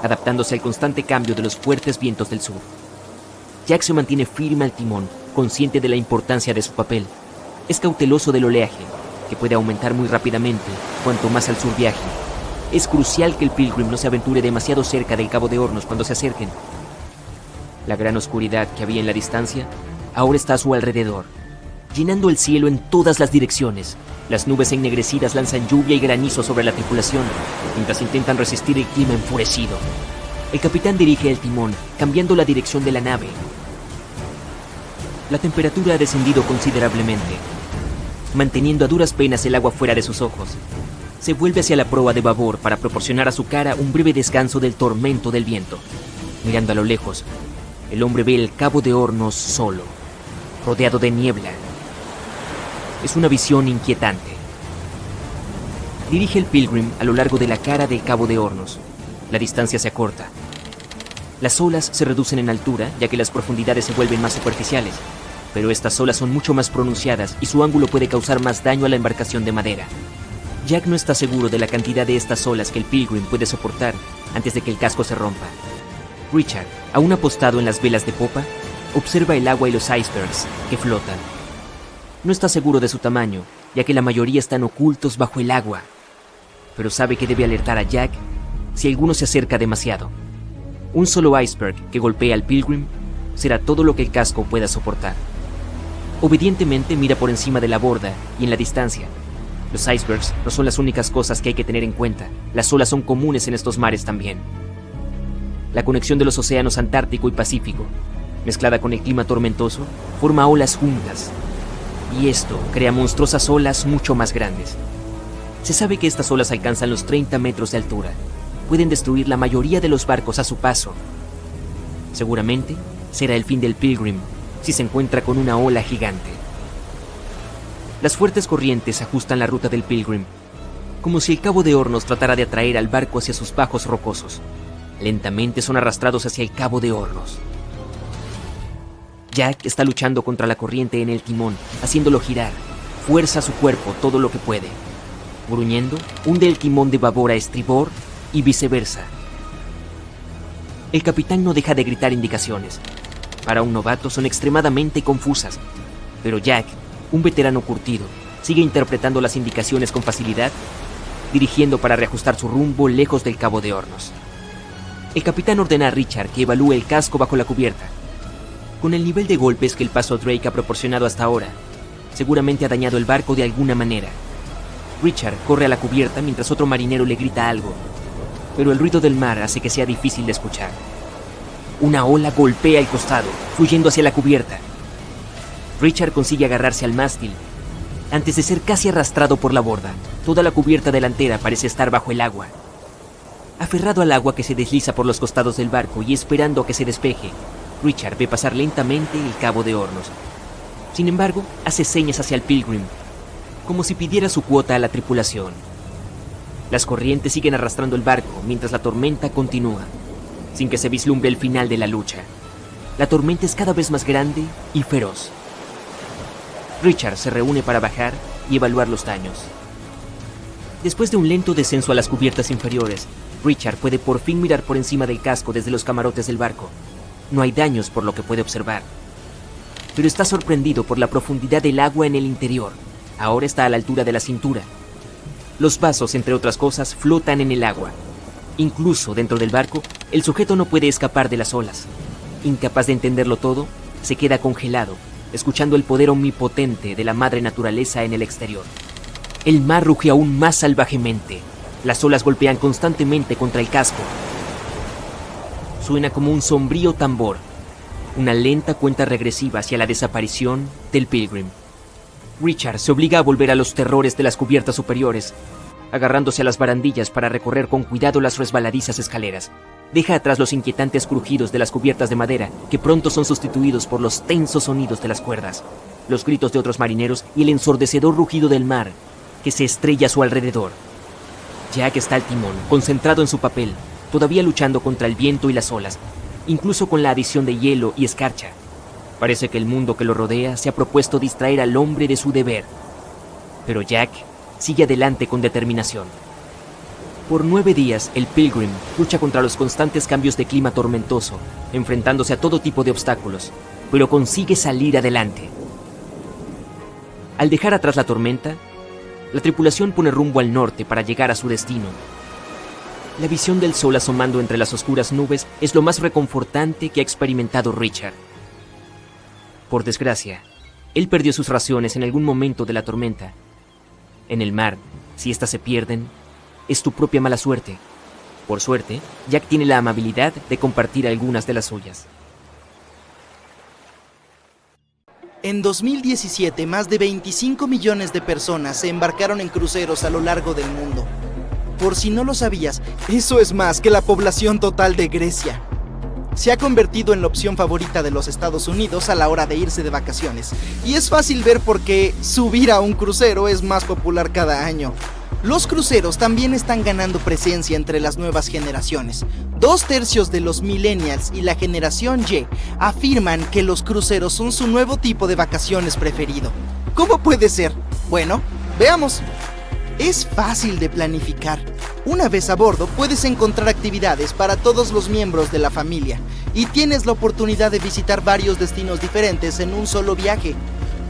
adaptándose al constante cambio de los fuertes vientos del sur. Jack se mantiene firme al timón, consciente de la importancia de su papel. Es cauteloso del oleaje, que puede aumentar muy rápidamente cuanto más al sur viaje. Es crucial que el Pilgrim no se aventure demasiado cerca del Cabo de Hornos cuando se acerquen. La gran oscuridad que había en la distancia ahora está a su alrededor, llenando el cielo en todas las direcciones. Las nubes ennegrecidas lanzan lluvia y granizo sobre la tripulación, mientras intentan resistir el clima enfurecido. El capitán dirige el timón, cambiando la dirección de la nave. La temperatura ha descendido considerablemente, manteniendo a duras penas el agua fuera de sus ojos. Se vuelve hacia la proa de babor para proporcionar a su cara un breve descanso del tormento del viento. Mirando a lo lejos, el hombre ve el Cabo de Hornos solo, rodeado de niebla. Es una visión inquietante. Dirige el Pilgrim a lo largo de la cara del Cabo de Hornos. La distancia se acorta. Las olas se reducen en altura, ya que las profundidades se vuelven más superficiales, pero estas olas son mucho más pronunciadas y su ángulo puede causar más daño a la embarcación de madera. Jack no está seguro de la cantidad de estas olas que el Pilgrim puede soportar antes de que el casco se rompa. Richard, aún apostado en las velas de popa, observa el agua y los icebergs que flotan. No está seguro de su tamaño, ya que la mayoría están ocultos bajo el agua, pero sabe que debe alertar a Jack si alguno se acerca demasiado. Un solo iceberg que golpea al Pilgrim será todo lo que el casco pueda soportar. Obedientemente mira por encima de la borda y en la distancia. Los icebergs no son las únicas cosas que hay que tener en cuenta. Las olas son comunes en estos mares también. La conexión de los océanos Antártico y Pacífico, mezclada con el clima tormentoso, forma olas juntas. Y esto crea monstruosas olas mucho más grandes. Se sabe que estas olas alcanzan los 30 metros de altura. Pueden destruir la mayoría de los barcos a su paso. Seguramente será el fin del Pilgrim si se encuentra con una ola gigante. Las fuertes corrientes ajustan la ruta del Pilgrim, como si el Cabo de Hornos tratara de atraer al barco hacia sus bajos rocosos. Lentamente son arrastrados hacia el Cabo de Hornos. Jack está luchando contra la corriente en el timón, haciéndolo girar. Fuerza su cuerpo todo lo que puede. Gruñendo, hunde el timón de babor a estribor y viceversa. El capitán no deja de gritar indicaciones. Para un novato son extremadamente confusas, pero Jack, un veterano curtido, sigue interpretando las indicaciones con facilidad, dirigiendo para reajustar su rumbo lejos del Cabo de Hornos. El capitán ordena a Richard que evalúe el casco bajo la cubierta. Con el nivel de golpes que el paso Drake ha proporcionado hasta ahora, seguramente ha dañado el barco de alguna manera. Richard corre a la cubierta mientras otro marinero le grita algo, pero el ruido del mar hace que sea difícil de escuchar. Una ola golpea el costado, fluyendo hacia la cubierta. Richard consigue agarrarse al mástil antes de ser casi arrastrado por la borda. Toda la cubierta delantera parece estar bajo el agua. Aferrado al agua que se desliza por los costados del barco y esperando a que se despeje, Richard ve pasar lentamente el Cabo de Hornos. Sin embargo, hace señas hacia el Pilgrim, como si pidiera su cuota a la tripulación. Las corrientes siguen arrastrando el barco mientras la tormenta continúa, sin que se vislumbre el final de la lucha. La tormenta es cada vez más grande y feroz. Richard se reúne para bajar y evaluar los daños. Después de un lento descenso a las cubiertas inferiores, Richard puede por fin mirar por encima del casco desde los camarotes del barco. No hay daños por lo que puede observar, pero está sorprendido por la profundidad del agua en el interior. Ahora está a la altura de la cintura. Los vasos, entre otras cosas, flotan en el agua. Incluso dentro del barco, el sujeto no puede escapar de las olas. Incapaz de entenderlo todo, se queda congelado, escuchando el poder omnipotente de la madre naturaleza en el exterior. El mar ruge aún más salvajemente. Las olas golpean constantemente contra el casco. Suena como un sombrío tambor, una lenta cuenta regresiva hacia la desaparición del Pilgrim. Richard se obliga a volver a los terrores de las cubiertas superiores, agarrándose a las barandillas para recorrer con cuidado las resbaladizas escaleras. Deja atrás los inquietantes crujidos de las cubiertas de madera, que pronto son sustituidos por los tensos sonidos de las cuerdas, los gritos de otros marineros y el ensordecedor rugido del mar, que se estrella a su alrededor. Jack está al timón, concentrado en su papel, todavía luchando contra el viento y las olas, incluso con la adición de hielo y escarcha. Parece que el mundo que lo rodea se ha propuesto distraer al hombre de su deber. Pero Jack sigue adelante con determinación. Por 9 días, el Pilgrim lucha contra los constantes cambios de clima tormentoso, enfrentándose a todo tipo de obstáculos, pero consigue salir adelante. Al dejar atrás la tormenta, la tripulación pone rumbo al norte para llegar a su destino. La visión del sol asomando entre las oscuras nubes es lo más reconfortante que ha experimentado Richard. Por desgracia, él perdió sus raciones en algún momento de la tormenta. En el mar, si éstas se pierden, es tu propia mala suerte. Por suerte, Jack tiene la amabilidad de compartir algunas de las suyas. En 2017, más de 25 millones de personas se embarcaron en cruceros a lo largo del mundo. Por si no lo sabías, eso es más que la población total de Grecia. Se ha convertido en la opción favorita de los Estados Unidos a la hora de irse de vacaciones. Y es fácil ver por qué subir a un crucero es más popular cada año. Los cruceros también están ganando presencia entre las nuevas generaciones. 2/3 de los millennials y la generación Y afirman que los cruceros son su nuevo tipo de vacaciones preferido. ¿Cómo puede ser? Bueno, veamos. Es fácil de planificar. Una vez a bordo puedes encontrar actividades para todos los miembros de la familia y tienes la oportunidad de visitar varios destinos diferentes en un solo viaje.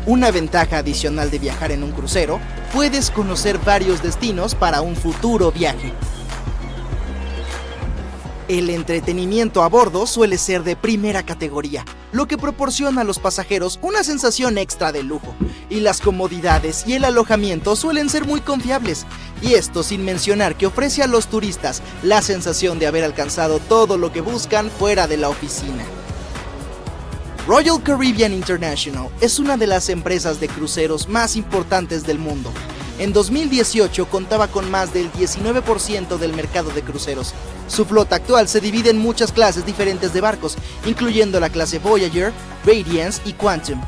Una ventaja adicional de viajar en un crucero, puedes conocer varios destinos para un futuro viaje. El entretenimiento a bordo suele ser de primera categoría, lo que proporciona a los pasajeros una sensación extra de lujo, y las comodidades y el alojamiento suelen ser muy confiables, y esto sin mencionar que ofrece a los turistas la sensación de haber alcanzado todo lo que buscan fuera de la oficina. Royal Caribbean International es una de las empresas de cruceros más importantes del mundo. En 2018 contaba con más del 19% del mercado de cruceros. Su flota actual se divide en muchas clases diferentes de barcos, incluyendo la clase Voyager, Radiance y Quantum.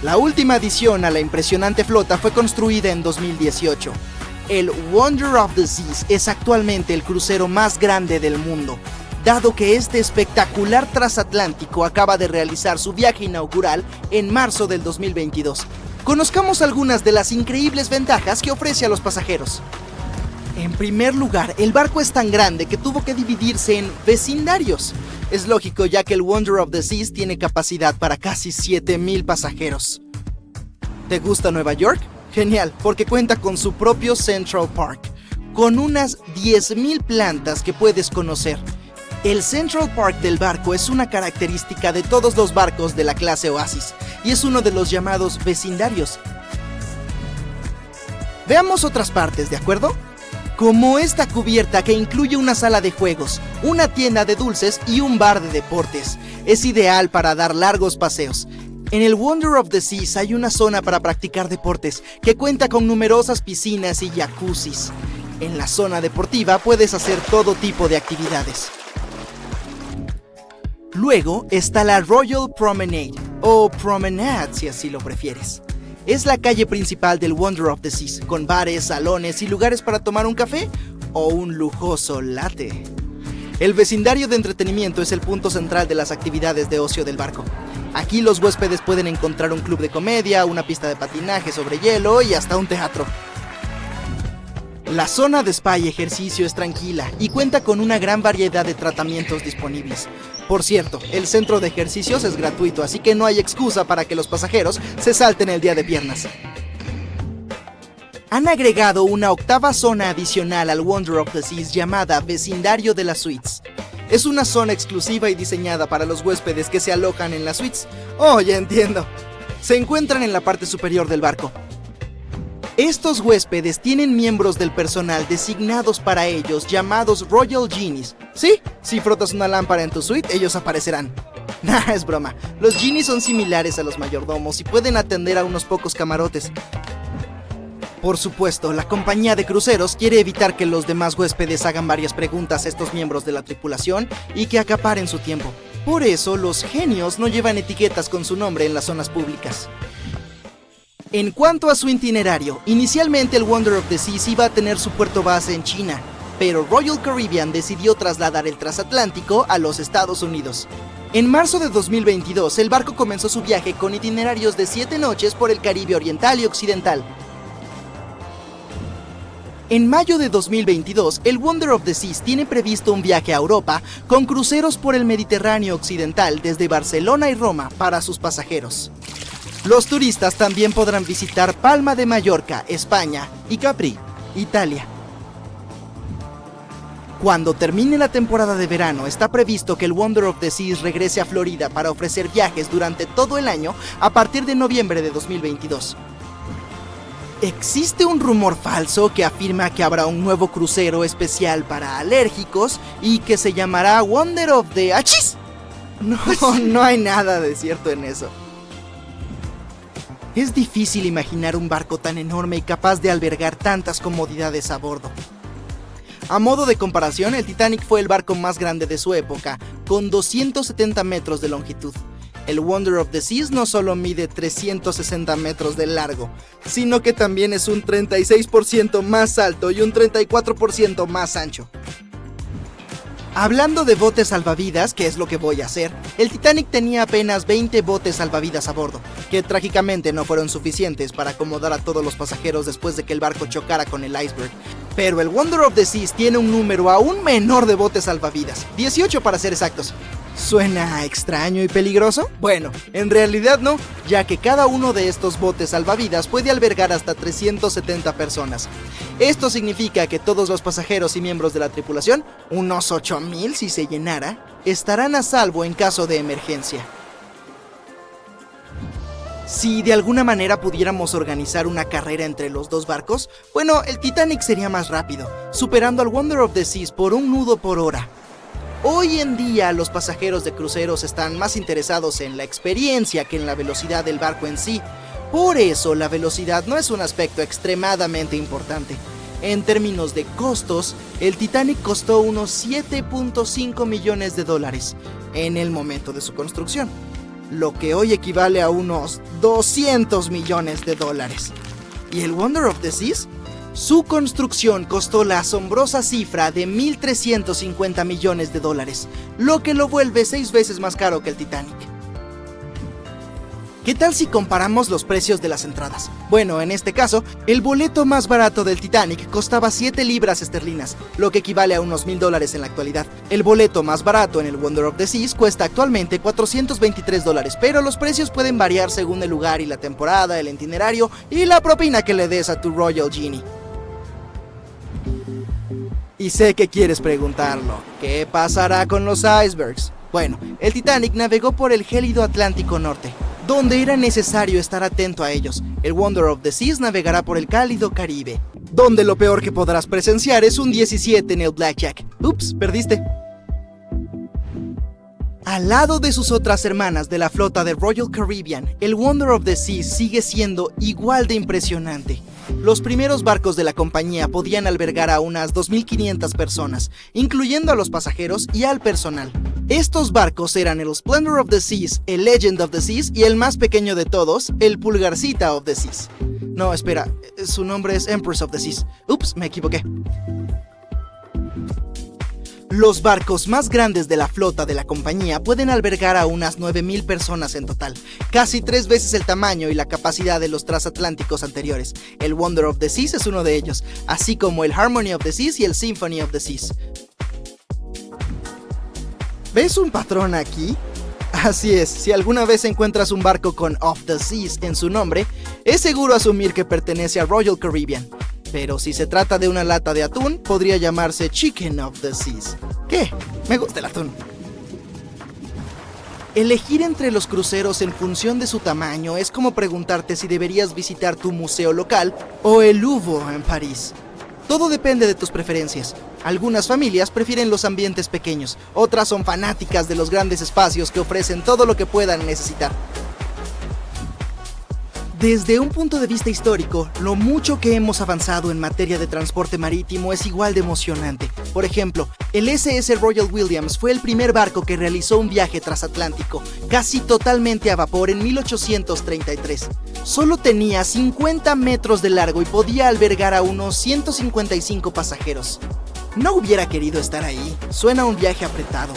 La última adición a la impresionante flota fue construida en 2018. El Wonder of the Seas es actualmente el crucero más grande del mundo, dado que este espectacular transatlántico acaba de realizar su viaje inaugural en marzo del 2022. Conozcamos algunas de las increíbles ventajas que ofrece a los pasajeros. En primer lugar, el barco es tan grande que tuvo que dividirse en vecindarios. Es lógico, ya que el Wonder of the Seas tiene capacidad para casi 7,000 pasajeros. ¿Te gusta Nueva York? Genial, porque cuenta con su propio Central Park, con unas 10,000 plantas que puedes conocer. El Central Park del barco es una característica de todos los barcos de la clase Oasis y es uno de los llamados vecindarios. Veamos otras partes, ¿de acuerdo? Como esta cubierta que incluye una sala de juegos, una tienda de dulces y un bar de deportes. Es ideal para dar largos paseos. En el Wonder of the Seas hay una zona para practicar deportes que cuenta con numerosas piscinas y jacuzzis. En la zona deportiva puedes hacer todo tipo de actividades. Luego está la Royal Promenade, o Promenade si así lo prefieres. Es la calle principal del Wonder of the Seas, con bares, salones y lugares para tomar un café o un lujoso latte. El vecindario de entretenimiento es el punto central de las actividades de ocio del barco. Aquí los huéspedes pueden encontrar un club de comedia, una pista de patinaje sobre hielo y hasta un teatro. La zona de spa y ejercicio es tranquila y cuenta con una gran variedad de tratamientos disponibles. Por cierto, el centro de ejercicios es gratuito, así que no hay excusa para que los pasajeros se salten el día de piernas. Han agregado una octava zona adicional al Wonder of the Seas llamada Vecindario de las Suites. Es una zona exclusiva y diseñada para los huéspedes que se alojan en las suites. Oh, ya entiendo. Se encuentran en la parte superior del barco. Estos huéspedes tienen miembros del personal designados para ellos llamados Royal Genies. Sí, si frotas una lámpara en tu suite, ellos aparecerán. Nah, es broma. Los Genies son similares a los mayordomos y pueden atender a unos pocos camarotes. Por supuesto, la compañía de cruceros quiere evitar que los demás huéspedes hagan varias preguntas a estos miembros de la tripulación y que acaparen su tiempo. Por eso, los genios no llevan etiquetas con su nombre en las zonas públicas. En cuanto a su itinerario, inicialmente el Wonder of the Seas iba a tener su puerto base en China, pero Royal Caribbean decidió trasladar el transatlántico a los Estados Unidos. En marzo de 2022, el barco comenzó su viaje con itinerarios de 7 noches por el Caribe Oriental y Occidental. En mayo de 2022, el Wonder of the Seas tiene previsto un viaje a Europa con cruceros por el Mediterráneo Occidental desde Barcelona y Roma para sus pasajeros. Los turistas también podrán visitar Palma de Mallorca, España, y Capri, Italia. Cuando termine la temporada de verano, está previsto que el Wonder of the Seas regrese a Florida para ofrecer viajes durante todo el año a partir de noviembre de 2022. Existe un rumor falso que afirma que habrá un nuevo crucero especial para alérgicos y que se llamará Wonder of the Achis. No hay nada de cierto en eso. Es difícil imaginar un barco tan enorme y capaz de albergar tantas comodidades a bordo. A modo de comparación, el Titanic fue el barco más grande de su época, con 270 metros de longitud. El Wonder of the Seas no solo mide 360 metros de largo, sino que también es un 36% más alto y un 34% más ancho. Hablando de botes salvavidas, que es lo que voy a hacer, el Titanic tenía apenas 20 botes salvavidas a bordo, que trágicamente no fueron suficientes para acomodar a todos los pasajeros después de que el barco chocara con el iceberg. Pero el Wonder of the Seas tiene un número aún menor de botes salvavidas, 18 para ser exactos. ¿Suena extraño y peligroso? Bueno, en realidad no, ya que cada uno de estos botes salvavidas puede albergar hasta 370 personas. Esto significa que todos los pasajeros y miembros de la tripulación, unos 8000 si se llenara, estarán a salvo en caso de emergencia. Si de alguna manera pudiéramos organizar una carrera entre los dos barcos, bueno, el Titanic sería más rápido, superando al Wonder of the Seas por un nudo por hora. Hoy en día los pasajeros de cruceros están más interesados en la experiencia que en la velocidad del barco en sí. Por eso la velocidad no es un aspecto extremadamente importante. En términos de costos, el Titanic costó unos 7.5 millones de dólares en el momento de su construcción, lo que hoy equivale a unos 200 millones de dólares. ¿Y el Wonder of the Seas? Su construcción costó la asombrosa cifra de 1.350 millones de dólares, lo que lo vuelve 6 veces más caro que el Titanic. ¿Qué tal si comparamos los precios de las entradas? Bueno, en este caso, el boleto más barato del Titanic costaba 7 libras esterlinas, lo que equivale a unos $1,000 en la actualidad. El boleto más barato en el Wonder of the Seas cuesta actualmente $423, pero los precios pueden variar según el lugar y la temporada, el itinerario y la propina que le des a tu Royal Genie. Y sé que quieres preguntarlo, ¿qué pasará con los icebergs? Bueno, el Titanic navegó por el gélido Atlántico Norte, donde era necesario estar atento a ellos. El Wonder of the Seas navegará por el cálido Caribe, donde lo peor que podrás presenciar es un 17 en el Blackjack. Ups, perdiste. Al lado de sus otras hermanas de la flota de Royal Caribbean, el Wonder of the Seas sigue siendo igual de impresionante. Los primeros barcos de la compañía podían albergar a unas 2.500 personas, incluyendo a los pasajeros y al personal. Estos barcos eran el Splendor of the Seas, el Legend of the Seas y el más pequeño de todos, el Pulgarcita of the Seas. No, espera, su nombre es Empress of the Seas. Ups, me equivoqué. Los barcos más grandes de la flota de la compañía pueden albergar a unas 9.000 personas en total, casi 3 veces el tamaño y la capacidad de los transatlánticos anteriores. El Wonder of the Seas es uno de ellos, así como el Harmony of the Seas y el Symphony of the Seas. ¿Ves un patrón aquí? Así es, si alguna vez encuentras un barco con Of the Seas en su nombre, es seguro asumir que pertenece a Royal Caribbean. Pero si se trata de una lata de atún, podría llamarse Chicken of the Seas. ¿Qué? Me gusta el atún. Elegir entre los cruceros en función de su tamaño es como preguntarte si deberías visitar tu museo local o el Louvre en París. Todo depende de tus preferencias. Algunas familias prefieren los ambientes pequeños, otras son fanáticas de los grandes espacios que ofrecen todo lo que puedan necesitar. Desde un punto de vista histórico, lo mucho que hemos avanzado en materia de transporte marítimo es igual de emocionante. Por ejemplo, el SS Royal Williams fue el primer barco que realizó un viaje transatlántico, casi totalmente a vapor en 1833. Solo tenía 50 metros de largo y podía albergar a unos 155 pasajeros. No hubiera querido estar ahí, suena un viaje apretado.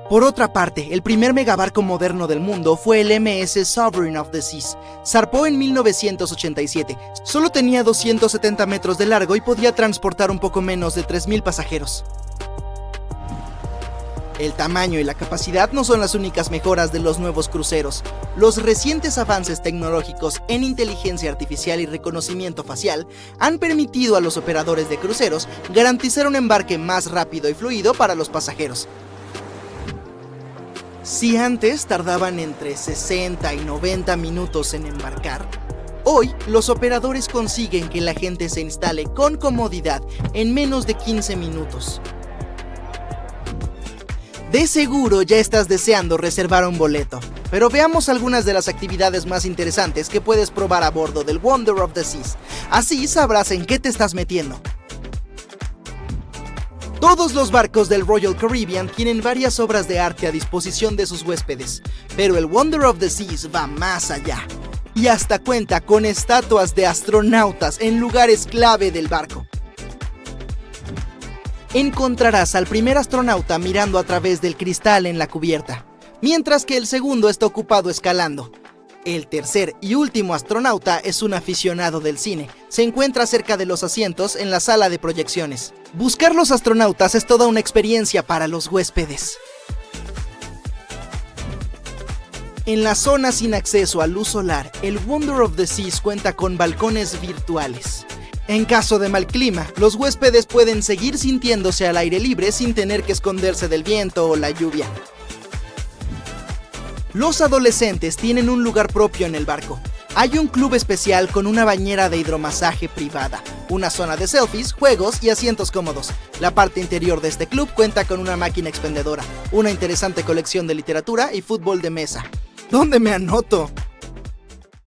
Por otra parte, el primer megabarco moderno del mundo fue el MS Sovereign of the Seas. Zarpó en 1987. Solo tenía 270 metros de largo y podía transportar un poco menos de 3.000 pasajeros. El tamaño y la capacidad no son las únicas mejoras de los nuevos cruceros. Los recientes avances tecnológicos en inteligencia artificial y reconocimiento facial han permitido a los operadores de cruceros garantizar un embarque más rápido y fluido para los pasajeros. Si antes tardaban entre 60 y 90 minutos en embarcar, hoy los operadores consiguen que la gente se instale con comodidad en menos de 15 minutos. De seguro ya estás deseando reservar un boleto, pero veamos algunas de las actividades más interesantes que puedes probar a bordo del Wonder of the Seas. Así sabrás en qué te estás metiendo. Todos los barcos del Royal Caribbean tienen varias obras de arte a disposición de sus huéspedes, pero el Wonder of the Seas va más allá. Y hasta cuenta con estatuas de astronautas en lugares clave del barco. Encontrarás al primer astronauta mirando a través del cristal en la cubierta, mientras que el segundo está ocupado escalando. El tercer y último astronauta es un aficionado del cine. Se encuentra cerca de los asientos en la sala de proyecciones. Buscar los astronautas es toda una experiencia para los huéspedes. En la zona sin acceso a luz solar, el Wonder of the Seas cuenta con balcones virtuales. En caso de mal clima, los huéspedes pueden seguir sintiéndose al aire libre sin tener que esconderse del viento o la lluvia. Los adolescentes tienen un lugar propio en el barco. Hay un club especial con una bañera de hidromasaje privada, una zona de selfies, juegos y asientos cómodos. La parte interior de este club cuenta con una máquina expendedora, una interesante colección de literatura y fútbol de mesa. ¿Dónde me anoto?